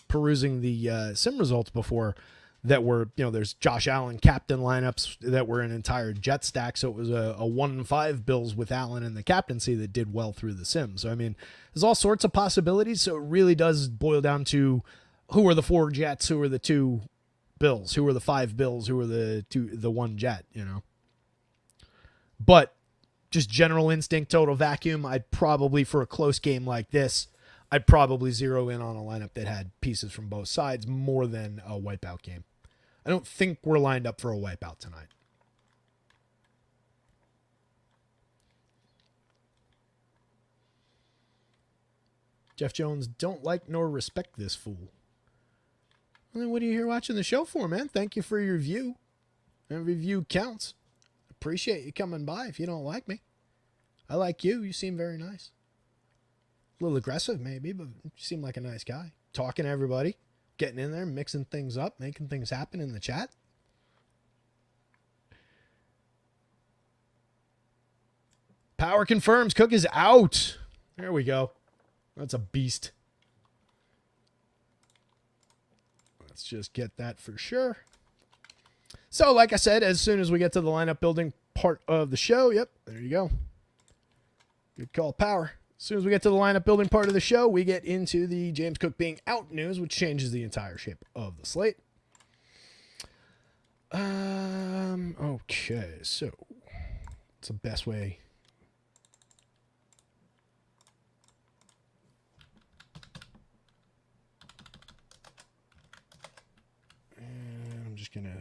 perusing the sim results before that were, there's Josh Allen captain lineups that were an entire jet stack. So it was a 1-5 Bills with Allen in the captaincy that did well through the sim. So, I mean, there's all sorts of possibilities. So it really does boil down to who are the 4 Jets, who are the 2 Bills, who are the 5 Bills, who are the 1 Jet, But just general instinct, total vacuum, I'd probably, for a close game like this, I'd probably zero in on a lineup that had pieces from both sides more than a wipeout game. I don't think we're lined up for a wipeout tonight. Jeff Jones, don't like nor respect this fool. Well, then what are you here watching the show for, man? Thank you for your view. Every view counts. Appreciate you coming by if you don't like me. I like you. You seem very nice. A little aggressive maybe, but you seem like a nice guy. Talking to everybody. Getting in there, mixing things up, making things happen in the chat. Power confirms Cook is out. There we go. That's a beast. Let's just get that for sure. So, like I said, as soon as we get to the lineup building part of the show, yep, there you go. Good call, Power. As soon as we get to the lineup building part of the show, we get into the James Cook being out news, which changes the entire shape of the slate. Okay.
Okay, so what's the best way? And I'm just going to...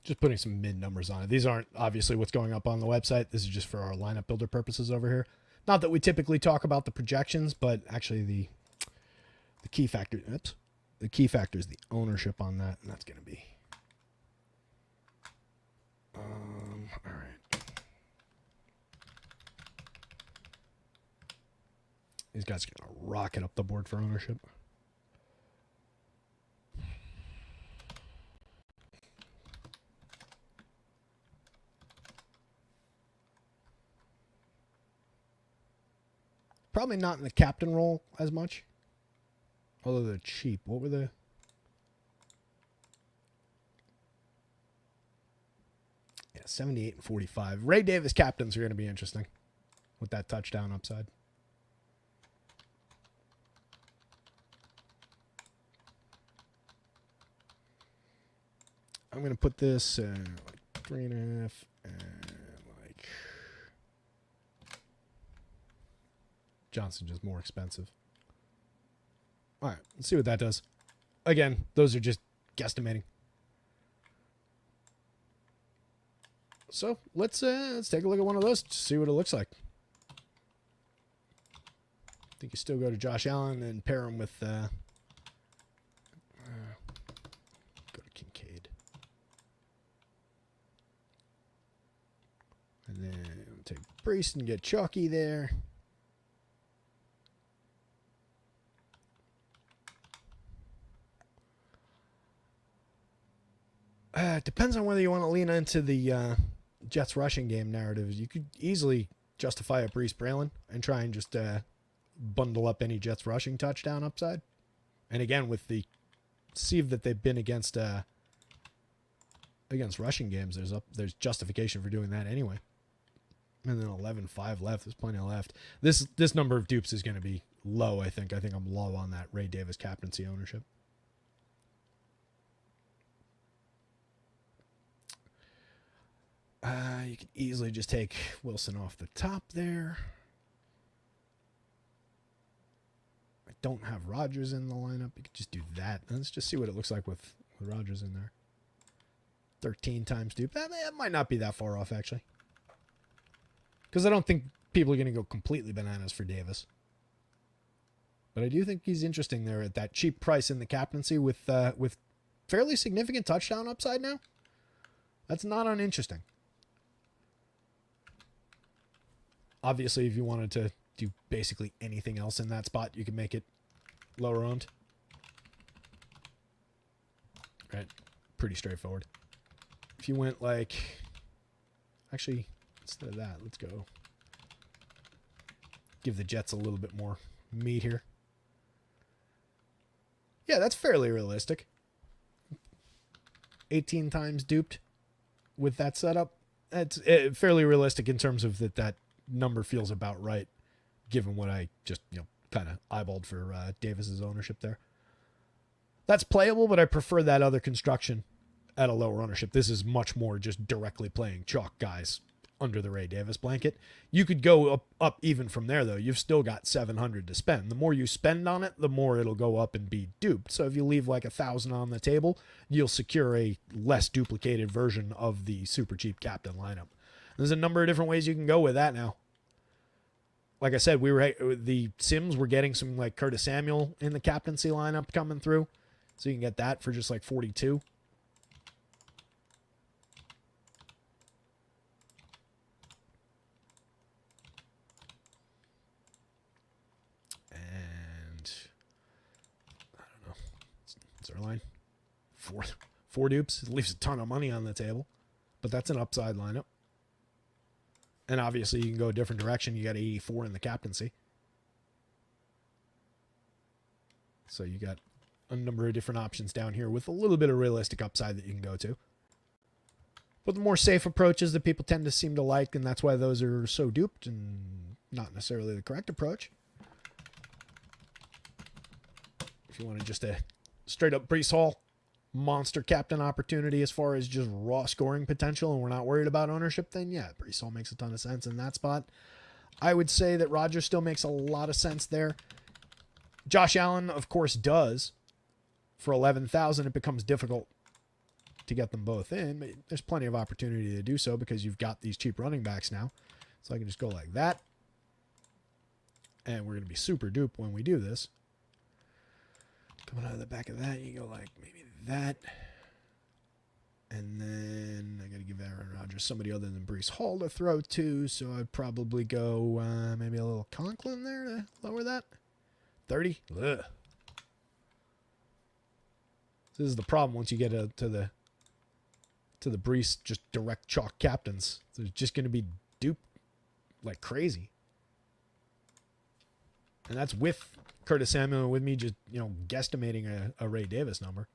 Just putting some mid numbers on it. These aren't obviously what's going up on the website. This is just for our lineup builder purposes over here. Not that we typically talk about the projections, but actually the key factor. Oops, the key factor is the ownership on that, and that's going to be. All right. These guys are going to rocket up the board for ownership. Probably not in the captain role as much. Although they're cheap. What were the... Yeah, 78 and 45. Ray Davis captains are going to be interesting with that touchdown upside. I'm going to put this like 3.5 and like... Johnson just more expensive. All right, let's see what that does. Again, those are just guesstimating. So let's take a look at one of those to see what it looks like. I think you still go to Josh Allen and pair him with go to Kincaid. And then take Brees and get Chalky there. It depends on whether you want to lean into the Jets rushing game narrative. You could easily justify a Brees Braylon and try and just bundle up any Jets rushing touchdown upside. And again, with the sieve that they've been against rushing games, there's justification for doing that anyway. And then 11-5 left. There's plenty left. This number of dupes is going to be low, I think. I think I'm low on that Ray Davis captaincy ownership. You could easily just take Wilson off the top there. I don't have Rodgers in the lineup. You could just do that. Let's just see what it looks like with Rodgers in there. 13 times dupe. That might not be that far off, actually. Because I don't think people are going to go completely bananas for Davis. But I do think he's interesting there at that cheap price in the captaincy with fairly significant touchdown upside now. That's not uninteresting. Obviously, if you wanted to do basically anything else in that spot, you can make it lower owned. Right? Pretty straightforward. If you went like... Actually, instead of that, let's go. Give the Jets a little bit more meat here. Yeah, that's fairly realistic. 18 times duped with that setup. It's fairly realistic in terms of that number feels about right, given what I just, kind of eyeballed for Davis's ownership there. That's playable, but I prefer that other construction at a lower ownership. This is much more just directly playing chalk guys under the Ray Davis blanket. You could go up even from there, though. You've still got $700 to spend. The more you spend on it, the more it'll go up and be duped. So if you leave like $1,000 on the table, you'll secure a less duplicated version of the super cheap captain lineup. There's a number of different ways you can go with that now. Like I said, the Sims were getting some like Curtis Samuel in the captaincy lineup coming through. So you can get that for just like 42. And I don't know. What's our line? Four dupes. It leaves a ton of money on the table. But that's an upside lineup. And obviously you can go a different direction. You got 84 in the captaincy. So you got a number of different options down here with a little bit of realistic upside that you can go to. But the more safe approaches that people tend to seem to like, and that's why those are so duped and not necessarily the correct approach. If you want just a straight up Breece Hall monster captain opportunity as far as just raw scoring potential, and we're not worried about ownership, then yeah, Breece Hall makes a ton of sense in that spot. I would say that Rodgers still makes a lot of sense there. Josh Allen, of course, does. For 11,000, it becomes difficult to get them both in, but there's plenty of opportunity to do so because you've got these cheap running backs now. So I can just go like that. And we're going to be super dupe when we do this. Coming out of the back of that, you go like maybe that. And then I got to give Aaron Rodgers somebody other than Breece Hall to throw to. So I'd probably go maybe a little Conklin there to lower that. 30. Ugh. This is the problem once you get to the Breece just direct chalk captains. They're just going to be duped like crazy. And that's with Curtis Samuel and with me just, guesstimating a Ray Davis number.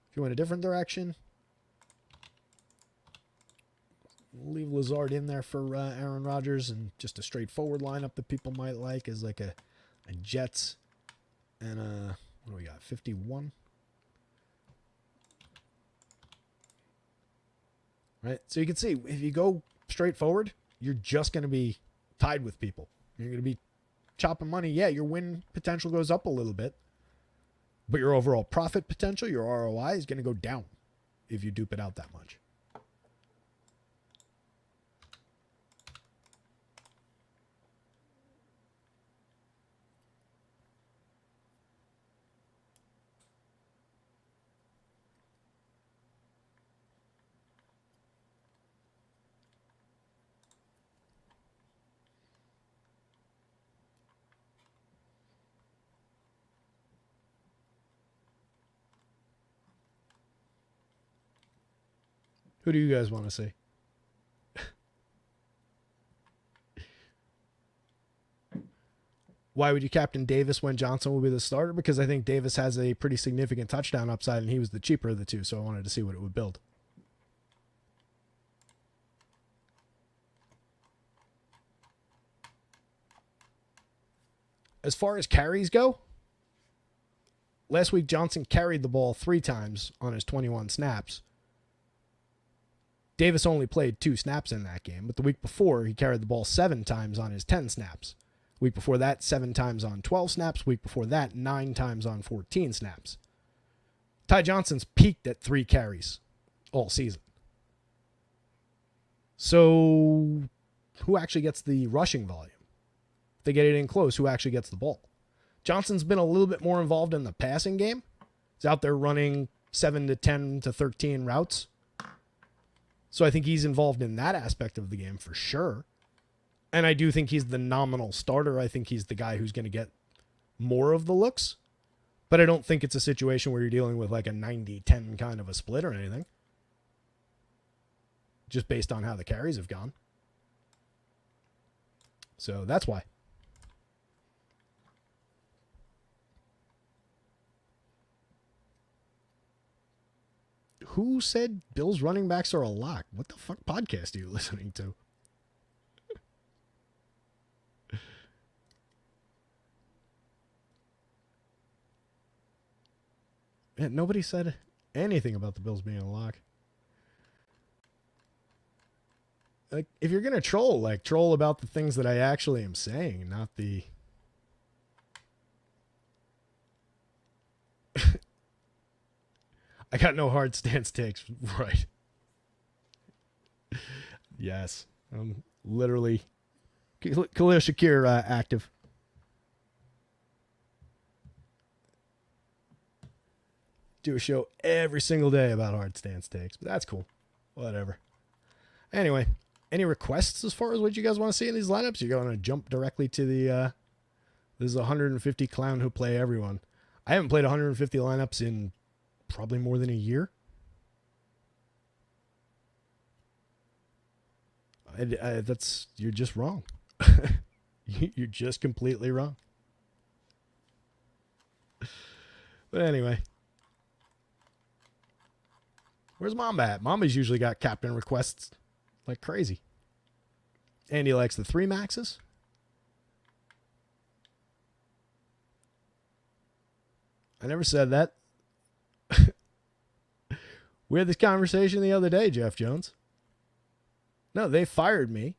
If you went a different direction, leave Lazard in there for Aaron Rodgers and just a straightforward lineup that people might like is like a Jets and what do we got? 51. Right? So you can see if you go straight forward, you're just going to be tied with people. You're going to be chopping money. Yeah, your win potential goes up a little bit, but your overall profit potential, your ROI, is going to go down if you dupe it out that much. Who do you guys want to see? Why would you captain Davis when Johnson will be the starter? Because I think Davis has a pretty significant touchdown upside, and he was the cheaper of the two, so I wanted to see what it would build. As far as carries go, last week Johnson carried the ball 3 times on his 21 snaps. Davis only played 2 snaps in that game, but the week before, he carried the ball 7 times on his 10 snaps. Week before that, 7 times on 12 snaps. Week before that, 9 times on 14 snaps. Ty Johnson's peaked at 3 carries all season. So who actually gets the rushing volume? If they get it in close, who actually gets the ball? Johnson's been a little bit more involved in the passing game. He's out there running 7 to 10 to 13 routes. So I think he's involved in that aspect of the game for sure. And I do think he's the nominal starter. I think he's the guy who's going to get more of the looks. But I don't think it's a situation where you're dealing with like a 90-10 kind of a split or anything. Just based on how the carries have gone. So that's why. Who said Bills running backs are a lock? What the fuck podcast are you listening to? Yeah, nobody said anything about the Bills being a lock. Like, if you're going to troll, like, troll about the things that I actually am saying, not the... I got no hard stance takes. Right. Yes. I'm literally Khalil Shakir active. Do a show every single day about hard stance takes, but that's cool. Whatever. Anyway, any requests as far as what you guys want to see in these lineups? You're going to jump directly to the this is 150 clown who play everyone. I haven't played 150 lineups in probably more than a year. You're just wrong. You're just completely wrong. But anyway. Where's Mamba at? Mamba's usually got captain requests like crazy. Andy likes the 3 maxes. I never said that. We had this conversation the other day, Jeff Jones. No, they fired me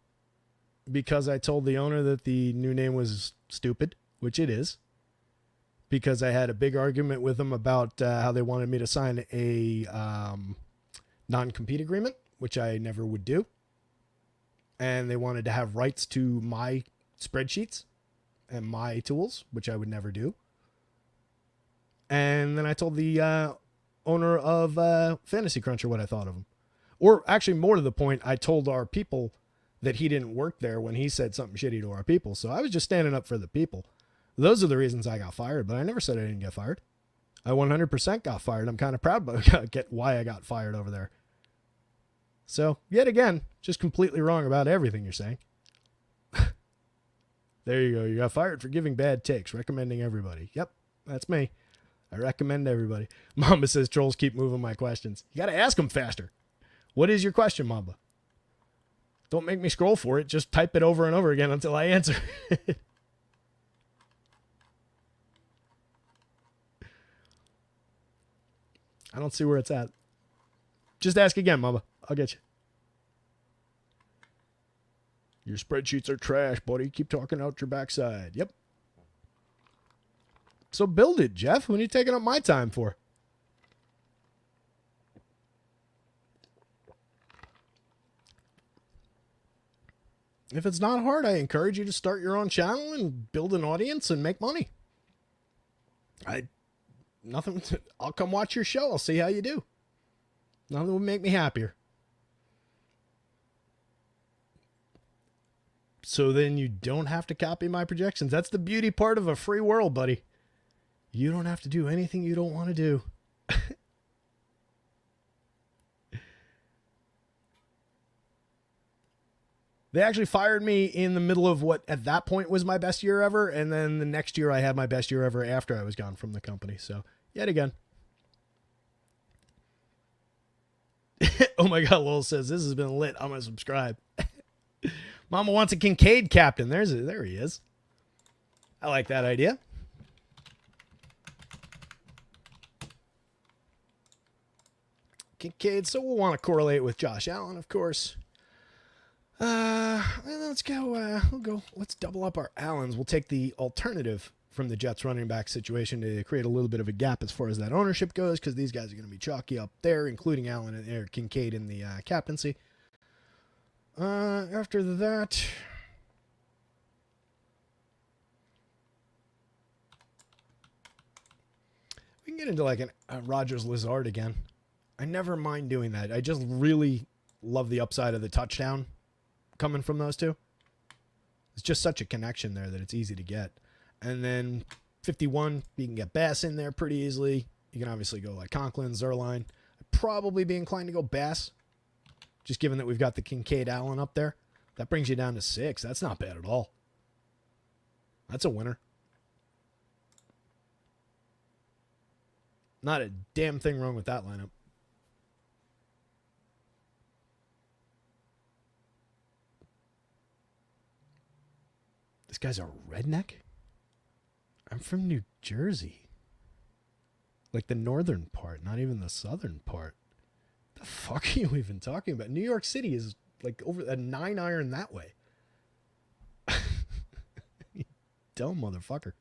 because I told the owner that the new name was stupid, which it is. Because I had a big argument with them about how they wanted me to sign a non-compete agreement, which I never would do. And they wanted to have rights to my spreadsheets and my tools, which I would never do. And then I told the owner of Fantasy Cruncher what I thought of him. Or actually, more to the point, I told our people that he didn't work there when he said something shitty to our people. So I was just standing up for the people. Those are the reasons I got fired, but I never said I didn't get fired. I 100% got fired. I'm kind of proud about why I got fired over there. So, yet again, just completely wrong about everything you're saying. There you go. You got fired for giving bad takes, recommending everybody. Yep, that's me. I recommend everybody. Mamba says trolls keep moving my questions. You got to ask them faster. What is your question, Mamba? Don't make me scroll for it. Just type it over and over again until I answer it. I don't see where it's at. Just ask again, Mama. I'll get you. Your spreadsheets are trash, buddy. Keep talking out your backside. Yep. So build it, Jeff. What are you taking up my time for? If it's not hard, I encourage you to start your own channel and build an audience and make money. I'll come watch your show. I'll see how you do. Nothing would make me happier. So then you don't have to copy my projections. That's the beauty part of a free world, buddy. You don't have to do anything you don't want to do. They actually fired me in the middle of what at that point was my best year ever. And then the next year I had my best year ever after I was gone from the company. So yet again. Oh my God, Lowell says, this has been lit. I'm going to subscribe. Mama wants a Kincaid captain. There he is. I like that idea. Kincaid, so we'll want to correlate with Josh Allen, of course. Let's go. Let's double up our Allens. We'll take the alternative from the Jets running back situation to create a little bit of a gap as far as that ownership goes, because these guys are going to be chalky up there, including Allen and Kincaid in the captaincy. After that, we can get into like a Rodgers Lazard again. I never mind doing that. I just really love the upside of the touchdown coming from those two. It's just such a connection there that it's easy to get. And then 51, you can get Bass in there pretty easily. You can obviously go like Conklin, Zerline. I'd probably be inclined to go Bass, just given that we've got the Kincaid Allen up there. That brings you down to 6. That's not bad at all. That's a winner. Not a damn thing wrong with that lineup. This guy's a redneck? I'm from New Jersey. Like the northern part, not even the southern part. The fuck are you even talking about? New York City is like over a 9-iron that way. You dumb motherfucker.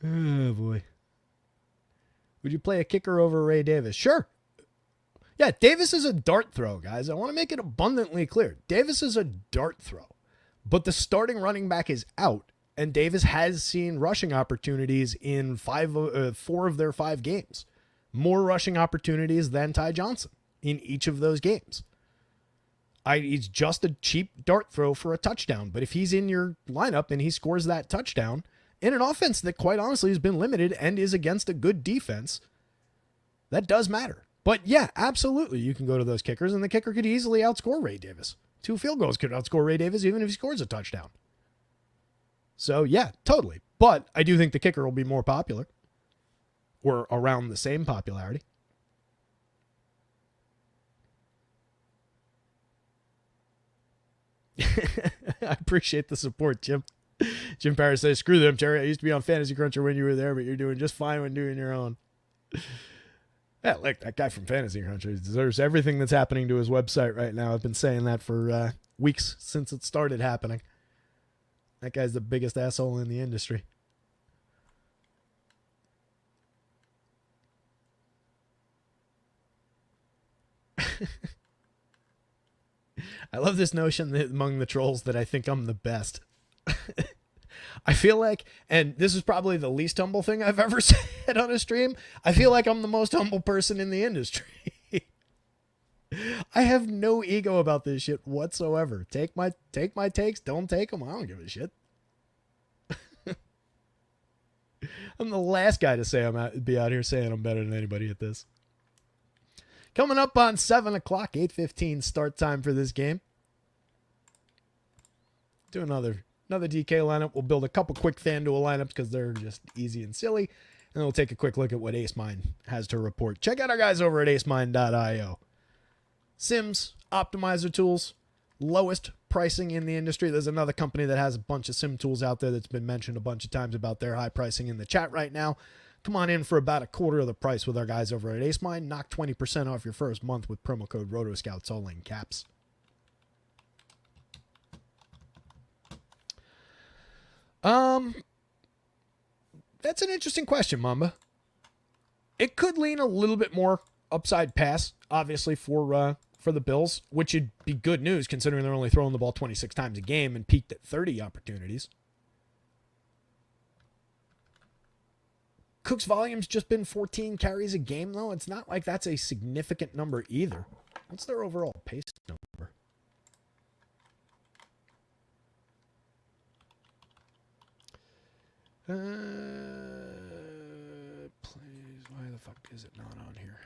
Oh boy. Would you play a kicker over Ray Davis? Sure. Yeah, Davis is a dart throw, guys. I want to make it abundantly clear. Davis is a dart throw. But the starting running back is out, and Davis has seen rushing opportunities in 4 of their 5 games. More rushing opportunities than Ty Johnson in each of those games. He's just a cheap dart throw for a touchdown, but if he's in your lineup and he scores that touchdown in an offense that quite honestly has been limited and is against a good defense, that does matter. But yeah, absolutely, you can go to those kickers, and the kicker could easily outscore Ray Davis. 2 field goals could outscore Ray Davis even if he scores a touchdown. So yeah, totally. But I do think the kicker will be more popular. or around the same popularity. I appreciate the support, Jim. Jim Paris says, screw them, Terry. I used to be on Fantasy Cruncher when you were there, but you're doing just fine when doing your own. Yeah, look, that guy from Fantasy Cruncher deserves everything that's happening to his website right now. I've been saying that for weeks since it started happening. That guy's the biggest asshole in the industry. I love this notion that among the trolls that I think I'm the best. I feel like, and this is probably the least humble thing I've ever said on a stream, I feel like I'm the most humble person in the industry. I have no ego about this shit whatsoever. Take my takes, don't take them. I don't give a shit. I'm the last guy to say be out here saying I'm better than anybody at this. Coming up on 7 o'clock, 8:15 start time for this game. Do another DK lineup. We'll build a couple quick FanDuel lineups because they're just easy and silly. And then we'll take a quick look at what AceMine has to report. Check out our guys over at acemine.io. Sims, optimizer tools, lowest pricing in the industry. There's another company that has a bunch of sim tools out there that's been mentioned a bunch of times about their high pricing in the chat right now. Come on in for about a quarter of the price with our guys over at AceMine. Knock 20% off your first month with promo code RotoScouts, all in caps. That's an interesting question, Mamba. It could lean a little bit more upside pass, obviously, for the Bills, which would be good news considering they're only throwing the ball 26 times a game and peaked at 30 opportunities. Cook's volume's just been 14 carries a game, though. It's not like that's a significant number either. What's their overall pace number? Please, why the fuck is it not on here?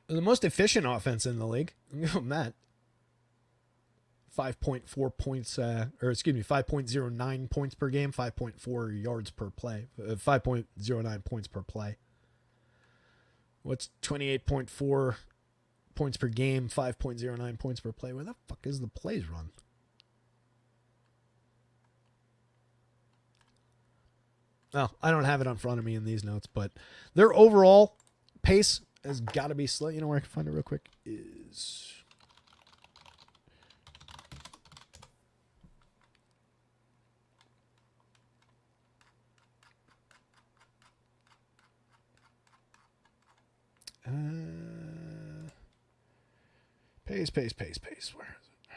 The most efficient offense in the league. Give them that. 5.4 points, 5.09 points per game, 5.4 yards per play, 5.09 points per play. What's 28.4 points per game, 5.09 points per play? Where the fuck is the plays run? Oh, I don't have it in front of me in these notes, but their overall pace has got to be slow. You know where I can find it real quick is... Pace. Where is it?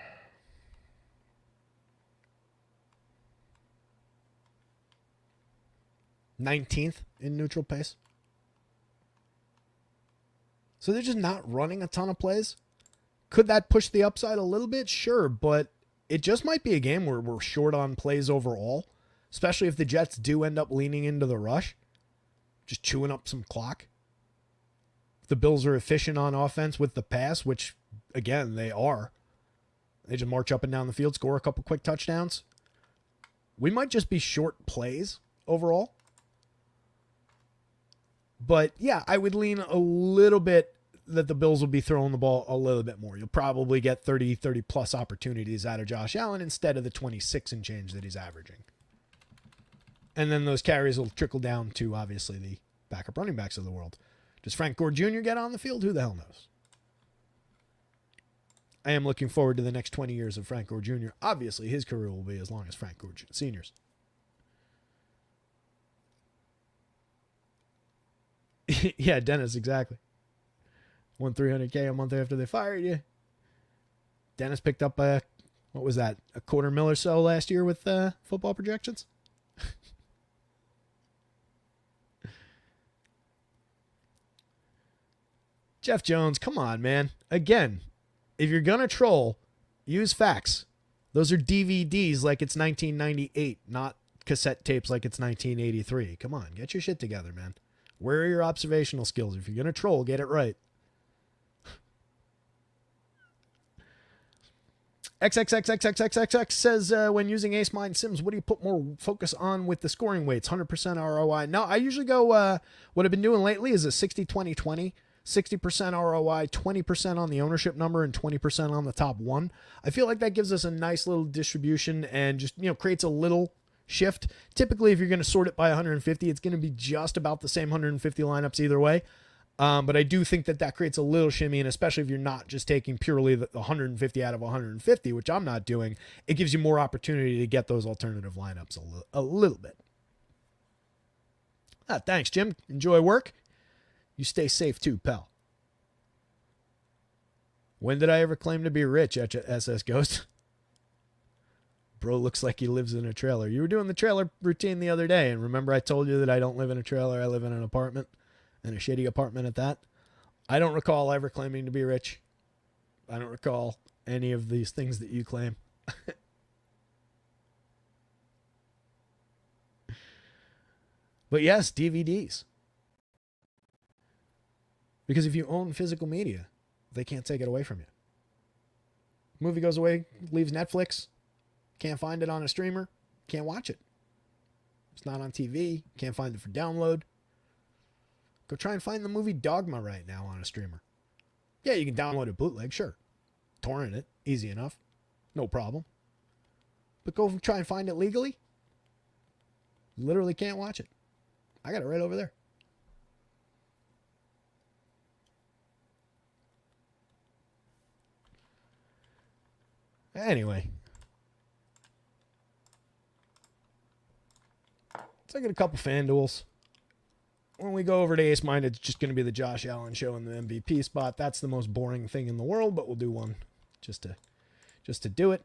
Nineteenth in neutral pace. So they're just not running a ton of plays. Could that push the upside a little bit? Sure, but it just might be a game where we're short on plays overall, especially if the Jets do end up leaning into the rush, just chewing up some clock. The Bills are efficient on offense with the pass, which, again, they are. They just march up and down the field, score a couple quick touchdowns. We might just be short plays overall. But, yeah, I would lean a little bit that the Bills will be throwing the ball a little bit more. You'll probably get 30-plus opportunities out of Josh Allen instead of the 26 and change that he's averaging. And then those carries will trickle down to, obviously, the backup running backs of the world. Does Frank Gore Jr. get on the field? Who the hell knows? I am looking forward to the next 20 years of Frank Gore Jr. Obviously, his career will be as long as Frank Gore Sr.'s. Yeah, Dennis, exactly. Won $300K a month after they fired you. Dennis picked up what was that, $250,000 or so last year with football projections? Jeff Jones, come on, man. Again, if you're going to troll, use facts. Those are DVDs like it's 1998, not cassette tapes like it's 1983. Come on, get your shit together, man. Where are your observational skills? If you're going to troll, get it right. XXXXXXX says, when using Ace Mind Sims, what do you put more focus on with the scoring weights? 100% ROI. No, I usually go, what I've been doing lately is a 60-20-20. 60% ROI, 20% on the ownership number, and 20% on the top one. I feel like that gives us a nice little distribution and just, creates a little shift. Typically, if you're going to sort it by 150, it's going to be just about the same 150 lineups either way. But I do think that creates a little shimmy, and especially if you're not just taking purely the 150 out of 150, which I'm not doing, it gives you more opportunity to get those alternative lineups a little bit. Thanks, Jim. Enjoy work. You stay safe too, pal. When did I ever claim to be rich, SS Ghost? Bro looks like he lives in a trailer. You were doing the trailer routine the other day, and remember I told you that I don't live in a trailer, I live in an apartment? And a shitty apartment at that. I don't recall ever claiming to be rich. I don't recall any of these things that you claim. But yes, DVDs. Because if you own physical media, they can't take it away from you. Movie goes away, leaves Netflix, can't find it on a streamer, can't watch it. It's not on TV, can't find it for download. Go try and find the movie Dogma right now on a streamer. Yeah, you can download a bootleg, sure. Torrent it, easy enough. No problem. But go try and find it legally. Literally can't watch it. I got it right over there. Anyway. Let's take a couple FanDuels. When we go over to Ace Mind, it's just going to be the Josh Allen show in the MVP spot. That's the most boring thing in the world, but we'll do one just to do it.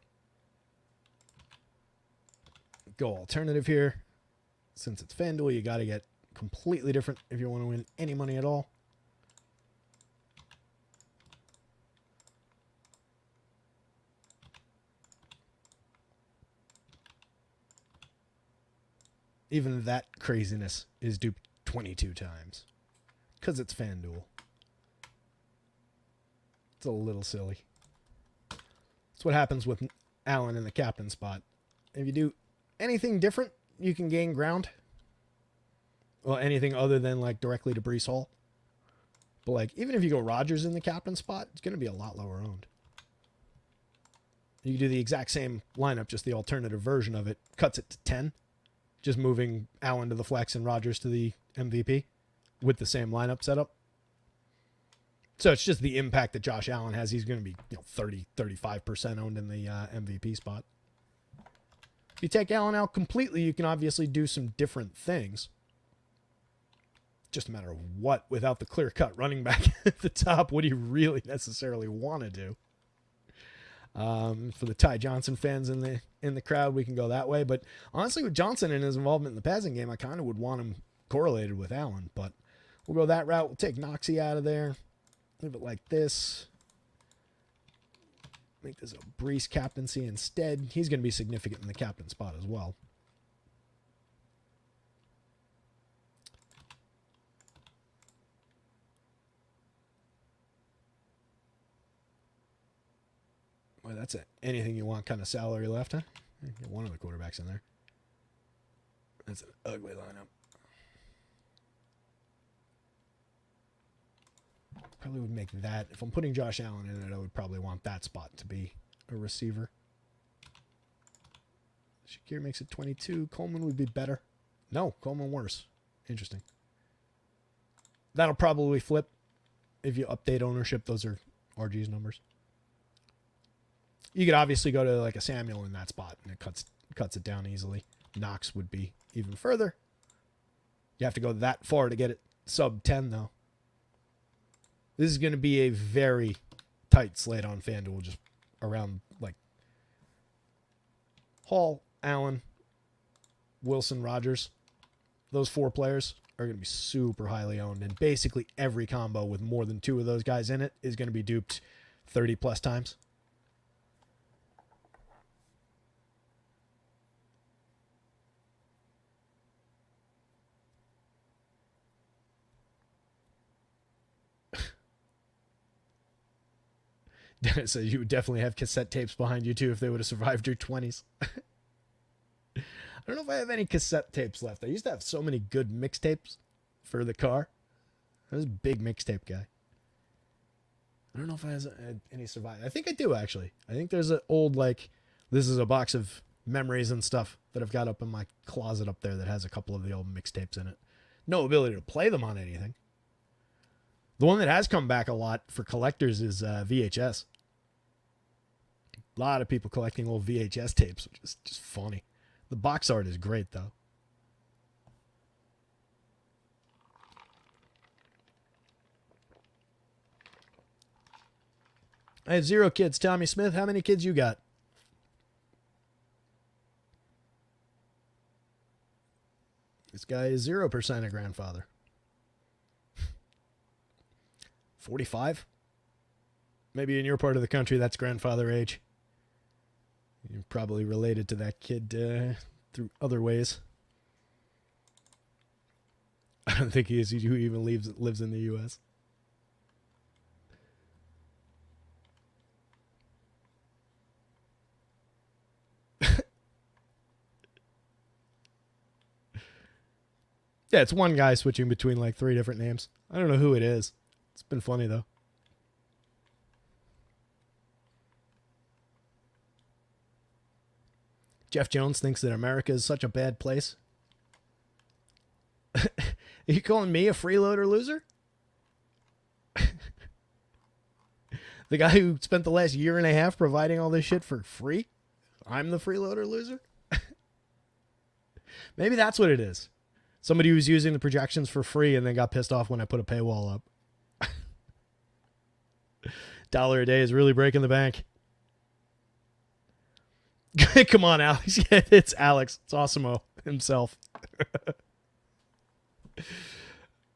Go alternative here. Since it's FanDuel, you got to get completely different if you want to win any money at all. Even that craziness is duped 22 times. Because it's FanDuel. It's a little silly. That's what happens with Allen in the captain spot. If you do anything different, you can gain ground. Well, anything other than like directly to Breece Hall. But like, even if you go Rodgers in the captain spot, it's going to be a lot lower owned. You can do the exact same lineup, just the alternative version of it. Cuts it to 10. Just moving Allen to the flex and Rodgers to the MVP with the same lineup setup. So it's just the impact that Josh Allen has. He's going to be 30, 35% owned in the MVP spot. If you take Allen out completely, you can obviously do some different things. Just a matter of what, without the clear-cut running back at the top, what do you really necessarily want to do? For the Ty Johnson fans in the crowd, we can go that way. But honestly, with Johnson and his involvement in the passing game, I kind of would want him correlated with Allen. But we'll go that route. We'll take Noxie out of there. Leave it like this. Make this a Breece captaincy instead. He's going to be significant in the captain spot as well. Well, that's it. Anything you want kind of salary left, huh? Get one of the quarterbacks in there. That's an ugly lineup. Probably would make that. If I'm putting Josh Allen in it, I would probably want that spot to be a receiver. Shakir makes it 22. Coleman would be better. No, Coleman worse. Interesting. That'll probably flip if you update ownership. Those are RG's numbers. You could obviously go to like a Samuel in that spot, and it cuts it down easily. Knox would be even further. You have to go that far to get it sub 10, though. This is going to be a very tight slate on FanDuel, just around like Hall, Allen, Wilson, Rodgers. Those four players are going to be super highly owned, and basically every combo with more than two of those guys in it is going to be duped 30 plus times. So you would definitely have cassette tapes behind you too if they would have survived your 20s. I don't know if I have any cassette tapes left. I used to have so many good mixtapes for the car. I was a big mixtape guy. I don't know if I have any survive. I think I do, actually. I think there's an old, like, this is a box of memories and stuff that I've got up in my closet up there that has a couple of the old mixtapes in it. No ability to play them on anything. The one that has come back a lot for collectors is VHS. A lot of people collecting old VHS tapes, which is just funny. The box art is great, though. I have 0 kids. Tommy Smith, how many kids you got? This guy is 0% a grandfather. 45? Maybe in your part of the country, that's grandfather age. You're probably related to that kid through other ways. I don't think he is who even lives in the U.S. Yeah, it's one guy switching between like 3 different names. I don't know who it is. It's been funny, though. Jeff Jones thinks that America is such a bad place. Are you calling me a freeloader loser? The guy who spent the last year and a half providing all this shit for free? I'm the freeloader loser? Maybe that's what it is. Somebody who's using the projections for free and then got pissed off when I put a paywall up. $1 a day is really breaking the bank. Come on, Alex. Yeah, it's Alex. It's Awesemo himself.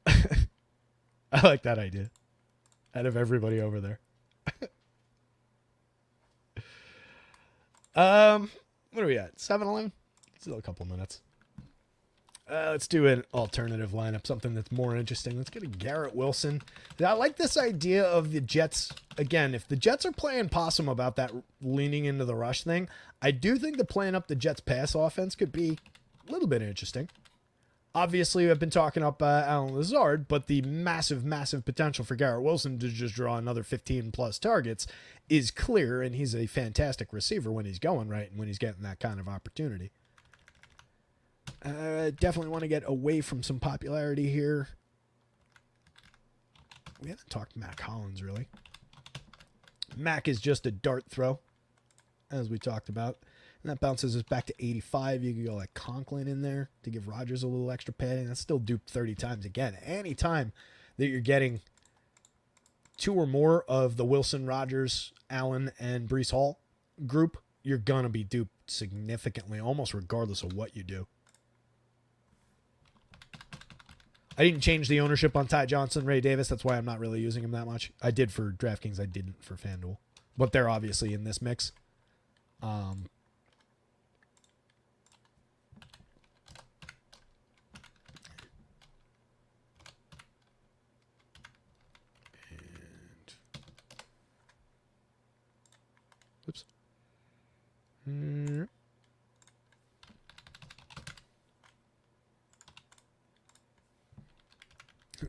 I like that idea. Out of everybody over there. What are we at? 7-Eleven? Still a couple minutes. Let's do an alternative lineup, something that's more interesting. Let's get a Garrett Wilson. I like this idea of the Jets. Again, if the Jets are playing possum about that leaning into the rush thing, I do think that playing up the Jets' pass offense could be a little bit interesting. Obviously, I've been talking up Alan Lazard, but the massive, massive potential for Garrett Wilson to just draw another 15-plus targets is clear, and he's a fantastic receiver when he's going right and when he's getting that kind of opportunity. Definitely want to get away from some popularity here. We haven't talked Mac Hollins, really. Mac is just a dart throw, as we talked about. And that bounces us back to 85. You can go like Conklin in there to give Rodgers a little extra padding. That's still duped 30 times. Again, any time that you're getting 2 or more of the Wilson, Rodgers, Allen, and Breece Hall group, you're going to be duped significantly, almost regardless of what you do. I didn't change the ownership on Ty Johnson, Ray Davis. That's why I'm not really using him that much. I did for DraftKings. I didn't for FanDuel. But they're obviously in this mix. And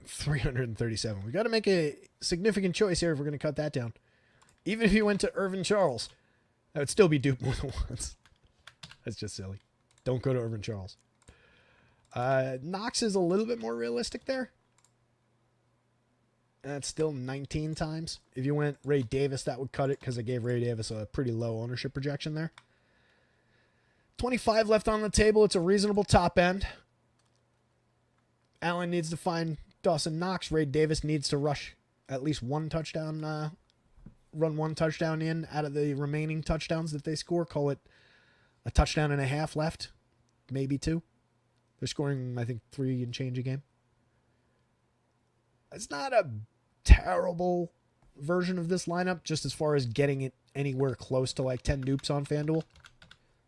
337. We got to make a significant choice here if we're going to cut that down. Even if you went to Irvin Charles, that would still be duped more than once. That's just silly. Don't go to Irvin Charles. Knox is a little bit more realistic there. That's still 19 times. If you went Ray Davis, that would cut it because I gave Ray Davis a pretty low ownership projection there. 25 left on the table. It's a reasonable top end. Allen needs to find Dawson Knox. Ray Davis needs to rush at least one touchdown, run one touchdown in out of the remaining touchdowns that they score. Call it a touchdown and a half left, maybe 2. They're scoring, I think, 3 and change a game. It's not a terrible version of this lineup, just as far as getting it anywhere close to like 10 dupes on FanDuel.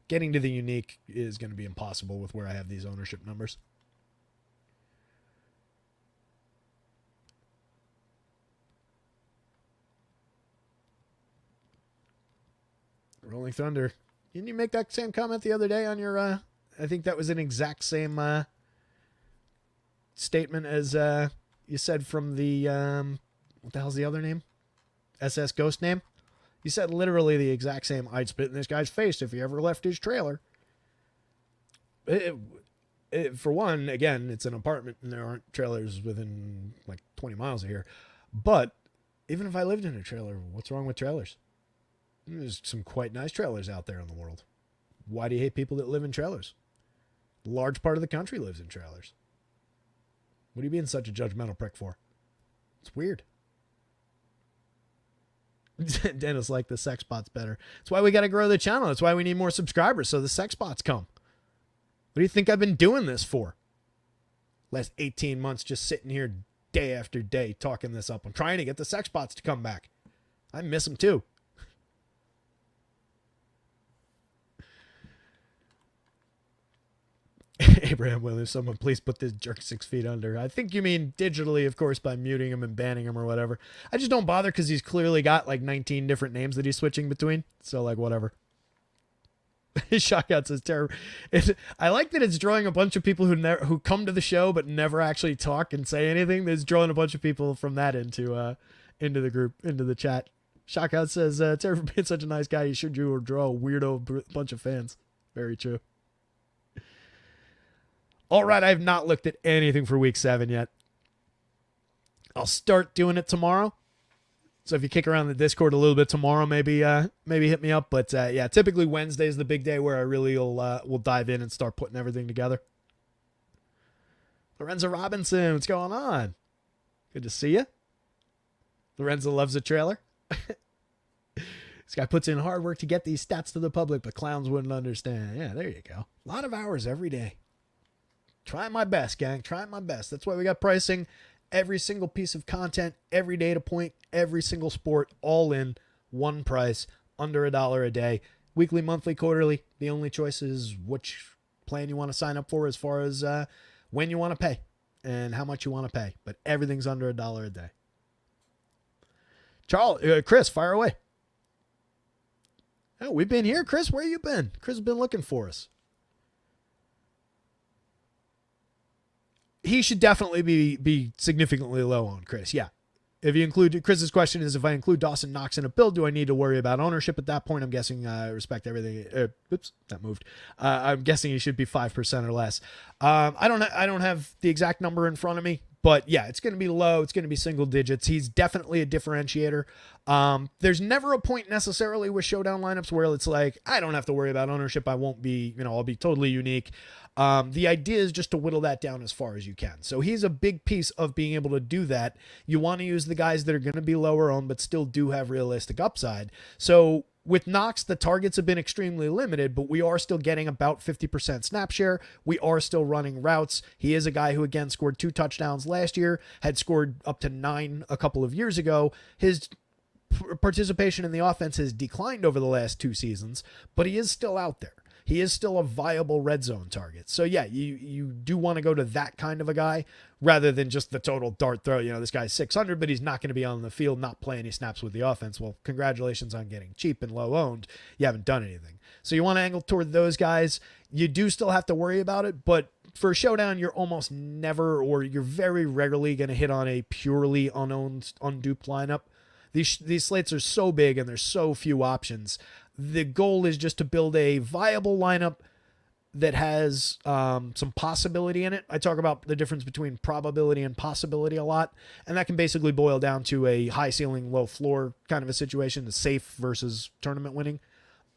Getting to the unique is going to be impossible with where I have these ownership numbers. Rolling Thunder. Didn't you make that same comment the other day on your, I think that was an exact same statement as you said from the, what the hell's the other name? SS Ghost name? You said literally the exact same, I'd spit in this guy's face if he ever left his trailer. For one, again, it's an apartment and there aren't trailers within like 20 miles of here. But even if I lived in a trailer, what's wrong with trailers? There's some quite nice trailers out there in the world. Why do you hate people that live in trailers? A large part of the country lives in trailers. What are you being such a judgmental prick for? It's weird. Dennis like the sex bots better. That's why we got to grow the channel. That's why we need more subscribers so the sex bots come. What do you think I've been doing this for? Last 18 months just sitting here day after day talking this up. I'm trying to get the sex bots to come back. I miss them too. Abraham Williams, someone please put this jerk 6 feet under. I think you mean digitally, of course, by muting him and banning him or whatever. I just don't bother because he's clearly got like 19 different names that he's switching between. So like whatever. Shotgun says terrible. I like that it's drawing a bunch of people who come to the show but never actually talk and say anything. There's drawing a bunch of people from that into the group, into the chat. Shotgun says, Terry, for being such a nice guy, you should draw a weirdo bunch of fans. Very true. All right, I have not looked at anything for week 7 yet. I'll start doing it tomorrow. So if you kick around the Discord a little bit tomorrow, maybe hit me up. But yeah, typically Wednesday is the big day where I really will dive in and start putting everything together. Lorenzo Robinson, what's going on? Good to see you. Lorenzo loves a trailer. This guy puts in hard work to get these stats to the public, but clowns wouldn't understand. Yeah, there you go. A lot of hours every day. Trying my best, gang. Trying my best. That's why we got pricing. Every single piece of content, every data point, every single sport, all in one price, under $1 a day. Weekly, monthly, quarterly. The only choice is which plan you want to sign up for as far as when you want to pay and how much you want to pay. But everything's under $1 a day. Chris, fire away. Oh, we've been here, Chris. Where you been? Chris has been looking for us. He should definitely be significantly low on Chris. Yeah. If you include, Chris's question is, if I include Dawson Knox in a build, do I need to worry about ownership at that point? I'm guessing I respect everything. Oops, that moved. I'm guessing he should be 5% or less. I don't have the exact number in front of me, but yeah, it's going to be low. It's going to be single digits. He's definitely a differentiator. There's never a point necessarily with showdown lineups where it's like, I don't have to worry about ownership. I won't be, I'll be totally unique. The idea is just to whittle that down as far as you can. So he's a big piece of being able to do that. You want to use the guys that are going to be lower owned, but still do have realistic upside. So with Knox, the targets have been extremely limited, but we are still getting about 50% snap share. We are still running routes. He is a guy who, again, scored 2 touchdowns last year, had scored up to 9 a couple of years ago. His participation in the offense has declined over the last 2 seasons, but he is still out there. He is still a viable red zone target. So yeah, you do want to go to that kind of a guy rather than just the total dart throw. This guy's 600, but he's not going to be on the field, not playing any snaps with the offense. Well, congratulations on getting cheap and low owned. You haven't done anything. So you want to angle toward those guys. You do still have to worry about it, but for a showdown, you're almost never, or you're very rarely going to hit on a purely unowned, unduped lineup. These slates are so big and there's so few options. The goal is just to build a viable lineup that has some possibility in it. I talk about the difference between probability and possibility a lot, and that can basically boil down to a high ceiling, low floor kind of a situation, the safe versus tournament winning.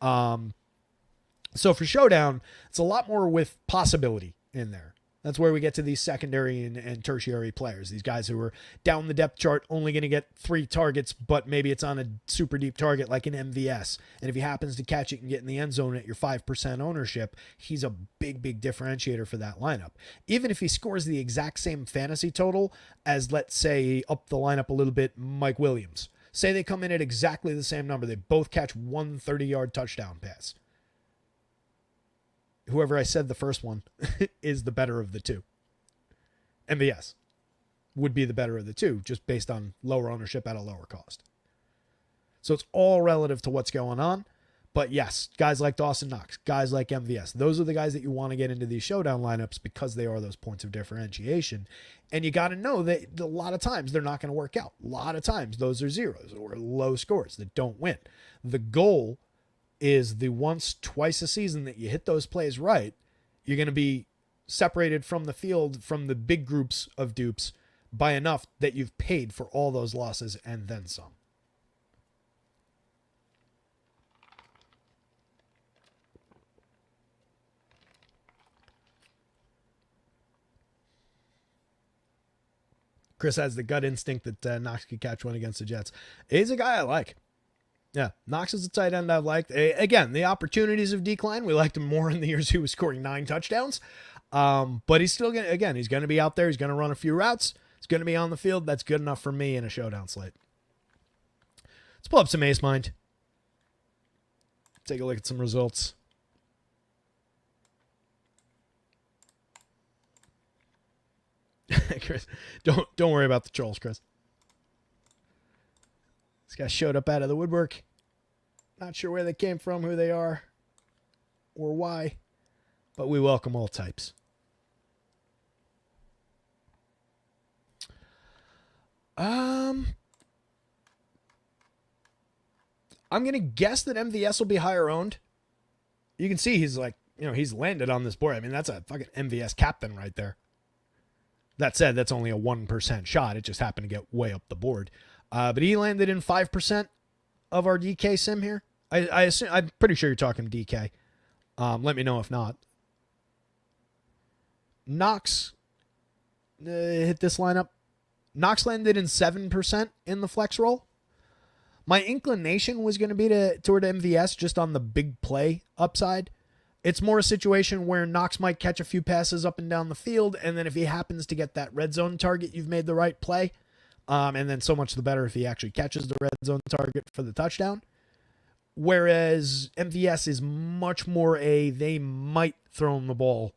So for showdown, it's a lot more with possibility in there. That's where we get to these secondary and tertiary players. These guys who are down the depth chart, only going to get 3 targets, but maybe it's on a super deep target like an MVS. And if he happens to catch it and get in the end zone at your 5% ownership, he's a big, big differentiator for that lineup. Even if he scores the exact same fantasy total as, let's say, up the lineup a little bit, Mike Williams. Say they come in at exactly the same number. They both catch 1 30-yard touchdown pass. Whoever I said the first one is the better of the two. MVS would be the better of the two, just based on lower ownership at a lower cost. So it's all relative to what's going on. But yes, guys like Dawson Knox, guys like MVS, those are the guys that you want to get into these showdown lineups because they are those points of differentiation. And you got to know that a lot of times they're not going to work out. A lot of times those are zeros or low scores that don't win. The goal is the once, twice a season that you hit those plays right, you're going to be separated from the field, from the big groups of dupes by enough that you've paid for all those losses and then some. Chris has the gut instinct that Knox could catch one against the Jets. He's a guy I like. Yeah, Knox is a tight end I've liked. Again, the opportunities have declined. We liked him more in the years he was scoring 9 touchdowns. But he's still going to, again, he's going to be out there. He's going to run a few routes. He's going to be on the field. That's good enough for me in a showdown slate. Let's pull up some Ace Mind. Take a look at some results. Chris, don't worry about the trolls, Chris. This guy showed up out of the woodwork. Not sure where they came from, who they are, or why, but we welcome all types. I'm gonna guess that MVS will be higher owned. You can see he's like, he's landed on this board. I mean, that's a fucking MVS captain right there. That said, that's only a 1% shot. It just happened to get way up the board. But he landed in 5% of our DK sim here. I assume, I'm pretty sure you're talking DK. Let me know if not. Knox hit this lineup. Knox landed in 7% in the flex roll. My inclination was going to be toward MVS just on the big play upside. It's more a situation where Knox might catch a few passes up and down the field, and then if he happens to get that red zone target, you've made the right play. And then so much the better if he actually catches the red zone target for the touchdown. Whereas MVS is much more they might throw him the ball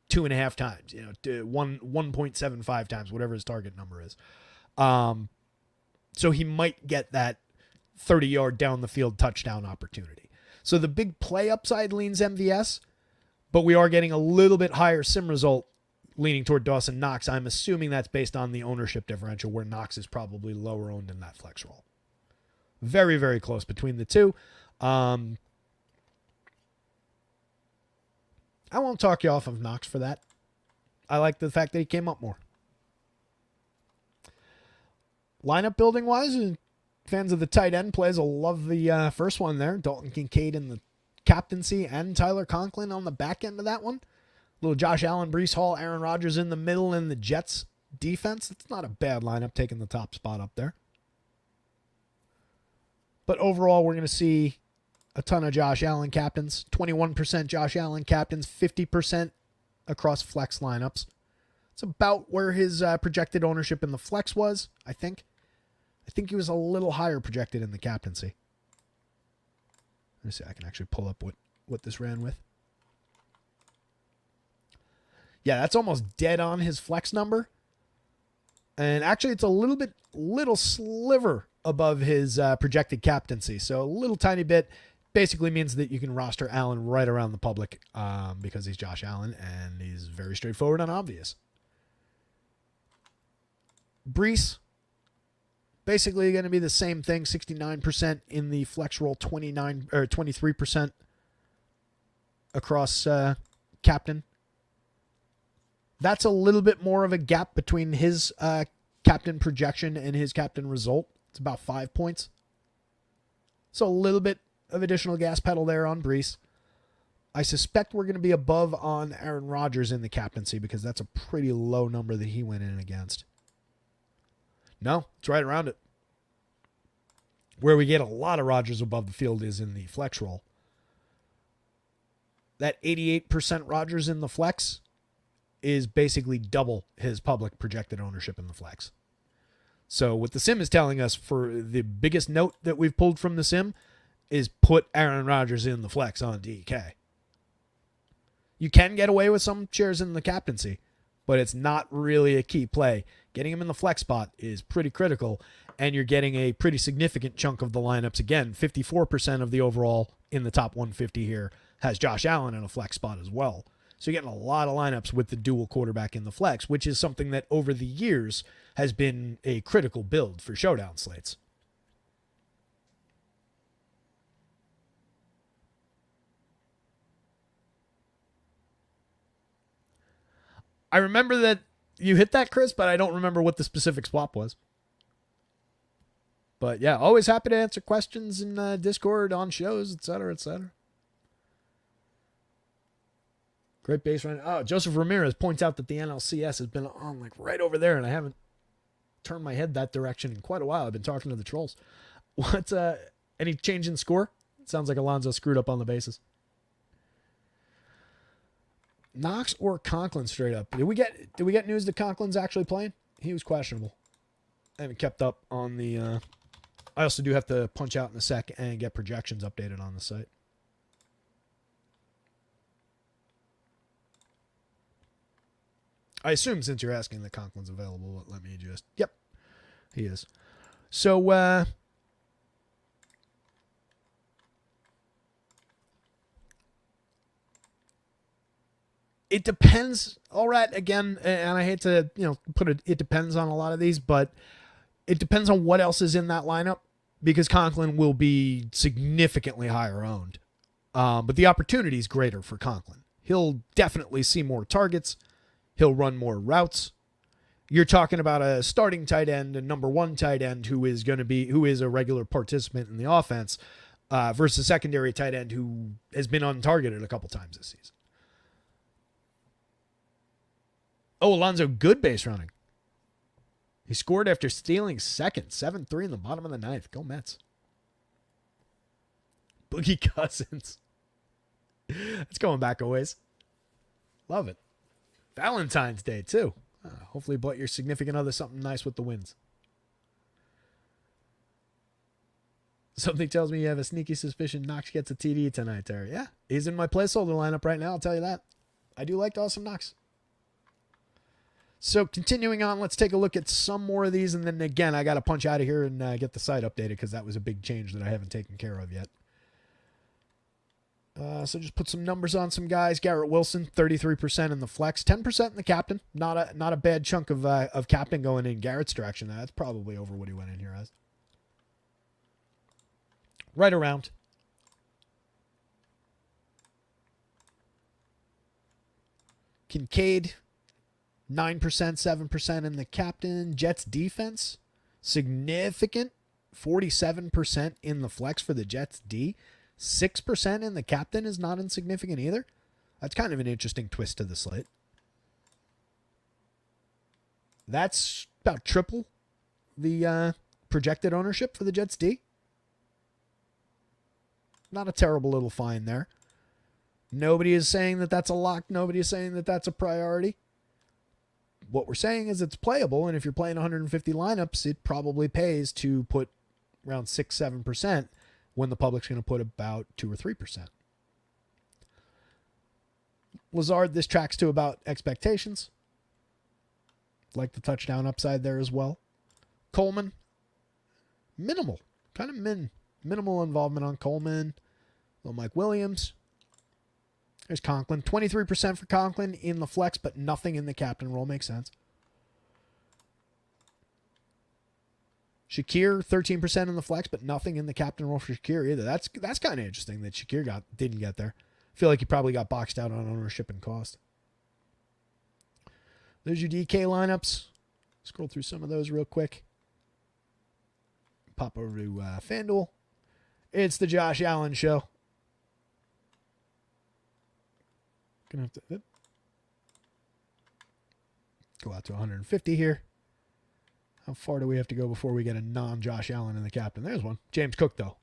2.5 times, 1.75 times, whatever his target number is. So he might get that 30-yard down the field touchdown opportunity. So the big play upside leans MVS, but we are getting a little bit higher sim result leaning toward Dawson Knox. I'm assuming that's based on the ownership differential where Knox is probably lower owned in that flex roll. Very, very close between the two. I won't talk you off of Knox for that. I like the fact that he came up more. Lineup building wise, fans of the tight end plays will love the first one there. Dalton Kincaid in the captaincy and Tyler Conklin on the back end of that one. Little Josh Allen, Breece Hall, Aaron Rodgers in the middle, and the Jets defense. It's not a bad lineup taking the top spot up there. But overall, we're going to see a ton of Josh Allen captains. 21% Josh Allen captains, 50% across flex lineups. It's about where his projected ownership in the flex was, I think. I think he was a little higher projected in the captaincy. Let me see. I can actually pull up what this ran with. Yeah, that's almost dead on his flex number. And actually, it's a little sliver above his projected captaincy. So a little tiny bit basically means that you can roster Allen right around the public because he's Josh Allen and he's very straightforward and obvious. Breece, basically going to be the same thing, 69% in the flex roll, 23% across captain. That's a little bit more of a gap between his captain projection and his captain result. It's about 5 points. So a little bit of additional gas pedal there on Breece. I suspect we're going to be above on Aaron Rodgers in the captaincy because that's a pretty low number that he went in against. No, it's right around it. Where we get a lot of Rodgers above the field is in the flex roll. That 88% Rodgers in the flex is basically double his public projected ownership in the flex. So what the sim is telling us for the biggest note that we've pulled from the sim is put Aaron Rodgers in the flex on DK. You can get away with some shares in the captaincy,
but it's not really a key play. Getting him in the flex spot is pretty critical, and you're getting a pretty significant chunk of the lineups. Again, 54% of the overall in the top 150 here has Josh Allen in a flex spot as well. So you're getting a lot of lineups with the dual quarterback in the flex, which is something that over the years has been a critical build for showdown slates. I remember that you hit that, Chris, but I don't remember what the specific swap was. But yeah, always happy to answer questions in Discord, on shows, etc., etc. Great base run. Oh, Joseph Ramirez points out that the NLCS has been on like right over there, and I haven't turned my head that direction in quite a while. I've been talking to the trolls. What? Any change in score? It sounds like Alonso screwed up on the bases. Knox or Conklin straight up? Did we get news that Conklin's actually playing? He was questionable. I haven't kept up on the. I also do have to punch out in a sec and get projections updated on the site. I assume since you're asking that Conklin's available, let me just. Yep, he is. So, it depends. All right, again, and I hate to put it depends on a lot of these, but it depends on what else is in that lineup because Conklin will be significantly higher owned. But the opportunity is greater for Conklin. He'll definitely see more targets. He'll run more routes. You're talking about a starting tight end, a number one tight end who is a regular participant in the offense versus a secondary tight end who has been untargeted a couple times this season. Oh, Alonso, good base running. He scored after stealing second, 7-3 in the bottom of the ninth. Go Mets. Boogie Cousins. It's going back a ways. Love it. Valentine's Day, too. Hopefully bought your significant other something nice with the wins. Something tells me you have a sneaky suspicion Knox gets a TD tonight, Terry. Yeah, he's in my placeholder lineup right now, I'll tell you that. I do like Dawson Knox. So continuing on, let's take a look at some more of these. And then again, I got to punch out of here and get the site updated because that was a big change that I haven't taken care of yet. So just put some numbers on some guys. Garrett Wilson, 33% in the flex, 10% in the captain. Not a bad chunk of captain going in Garrett's direction. That's probably over what he went in here as. Right around. Kincaid, 9%, 7% in the captain. Jets defense, significant, 47% in the flex for the Jets D. 6% in the captain is not insignificant either. That's kind of an interesting twist to the slate. That's about triple the projected ownership for the Jets D. Not a terrible little find there. Nobody is saying that that's a lock. Nobody is saying that that's a priority. What we're saying is it's playable, and if you're playing 150 lineups, it probably pays to put around 6-7% when the public's going to put about 2 or 3%. Lazard, this tracks to about expectations. Like the touchdown upside there as well. Coleman, minimal. Kind of minimal involvement on Coleman. Little Mike Williams. There's Conklin. 23% for Conklin in the flex, but nothing in the captain role. Makes sense. Shakir, 13% in the flex, but nothing in the captain role for Shakir either. That's kind of interesting that Shakir didn't get there. I feel like he probably got boxed out on ownership and cost. There's your DK lineups. Scroll through some of those real quick. Pop over to FanDuel. It's the Josh Allen show. Gonna have to go out to 150 here. How far do we have to go before we get a non-Josh Allen in the captain? There's one. James Cook, though.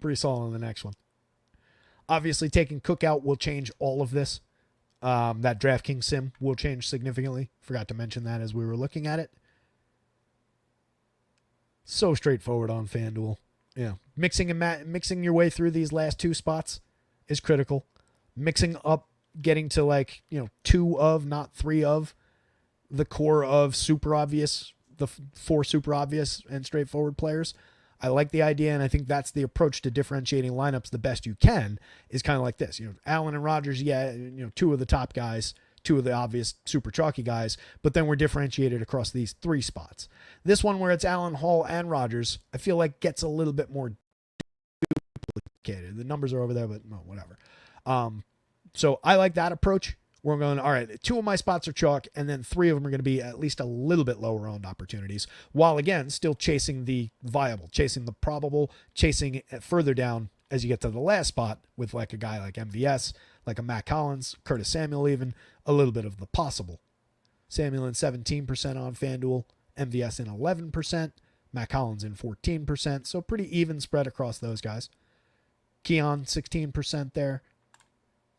Pretty solid on the next one. Obviously, taking Cook out will change all of this. That DraftKings sim will change significantly. Forgot to mention that as we were looking at it. So straightforward on FanDuel. Yeah, mixing your way through these last two spots is critical. Mixing up, getting to 2 of, not 3 of,
the core of super obvious, the four super obvious and straightforward players. I like the idea, and I think that's the approach to differentiating lineups the best you can, is kind of like this. Allen and Rodgers, two of the top guys, two of the obvious super chalky guys, but then we're differentiated across these three spots. This one where it's Allen, Hall, and Rodgers, I feel like gets a little bit more duplicated. The numbers are over there, but no, whatever. So I like that approach. We're going, all right, two of my spots are chalk, and then three of them are going to be at least a little bit lower owned opportunities, while again, still chasing the viable, chasing the probable, chasing it further down as you get to the last spot with like a guy like MVS, like a Matt Collins, Curtis Samuel, even a little bit of the possible. Samuel in 17% on FanDuel, MVS in 11%, Matt Collins in 14%, so pretty even spread across those guys. Keon, 16% there.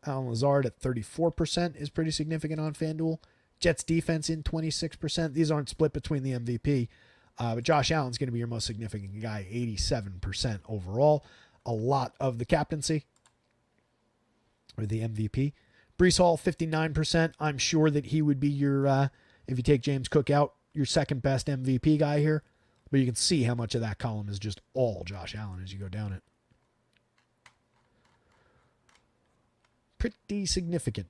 Alan Lazard at 34% is pretty significant on FanDuel. Jets defense in 26%. These aren't split between the MVP, but Josh Allen's going to be your most significant guy, 87% overall. A lot of the captaincy, or the MVP. Breece Hall, 59%. I'm sure that he would be your, if you take James Cook out, your second best MVP guy here. But you can see how much of that column is just all Josh Allen as you go down it. Pretty significant.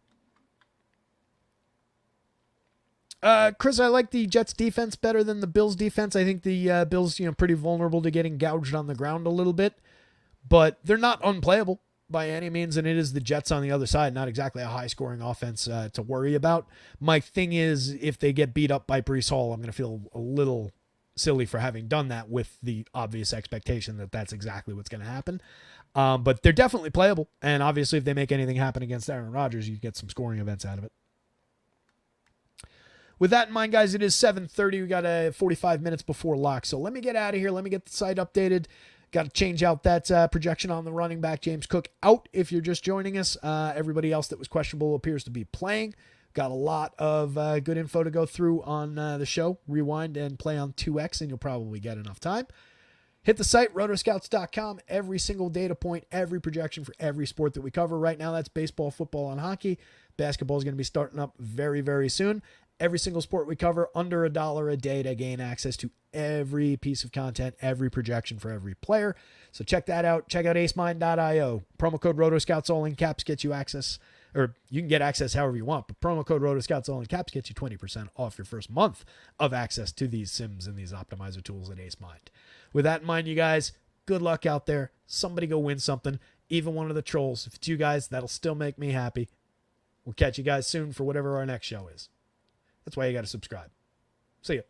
Chris, I like the Jets defense better than the Bills defense. I think the Bills, pretty vulnerable to getting gouged on the ground a little bit, but they're not unplayable by any means. And it is the Jets on the other side, not exactly a high scoring offense to worry about. My thing is, if they get beat up by Breece Hall, I'm going to feel a little silly for having done that with the obvious expectation that that's exactly what's going to happen. But they're definitely playable. And obviously, if they make anything happen against Aaron Rodgers, you get some scoring events out of it. With that in mind, guys, it is 7:30. We got 45 minutes before lock. So let me get out of here. Let me get the site updated. Got to change out that projection on the running back. James Cook out if you're just joining us. Everybody else that was questionable appears to be playing. Got a lot of good info to go through on the show. Rewind and play on 2X, and you'll probably get enough time. Hit the site, rotoscouts.com. Every single data point, every projection for every sport that we cover. Right now, that's baseball, football, and hockey. Basketball is going to be starting up very, very soon. Every single sport we cover, under $1 a day to gain access to every piece of content, every projection for every player. So check that out. Check out acemind.io. Promo code RotoScouts, all in caps, gets you access, or you can get access however you want, but promo code RotoScouts, all in caps, gets you 20% off your first month of access to these sims and these optimizer tools at AceMind. With that in mind, you guys, good luck out there. Somebody go win something, even one of the trolls. If it's you guys, that'll still make me happy. We'll catch you guys soon for whatever our next show is. That's why you got to subscribe. See ya.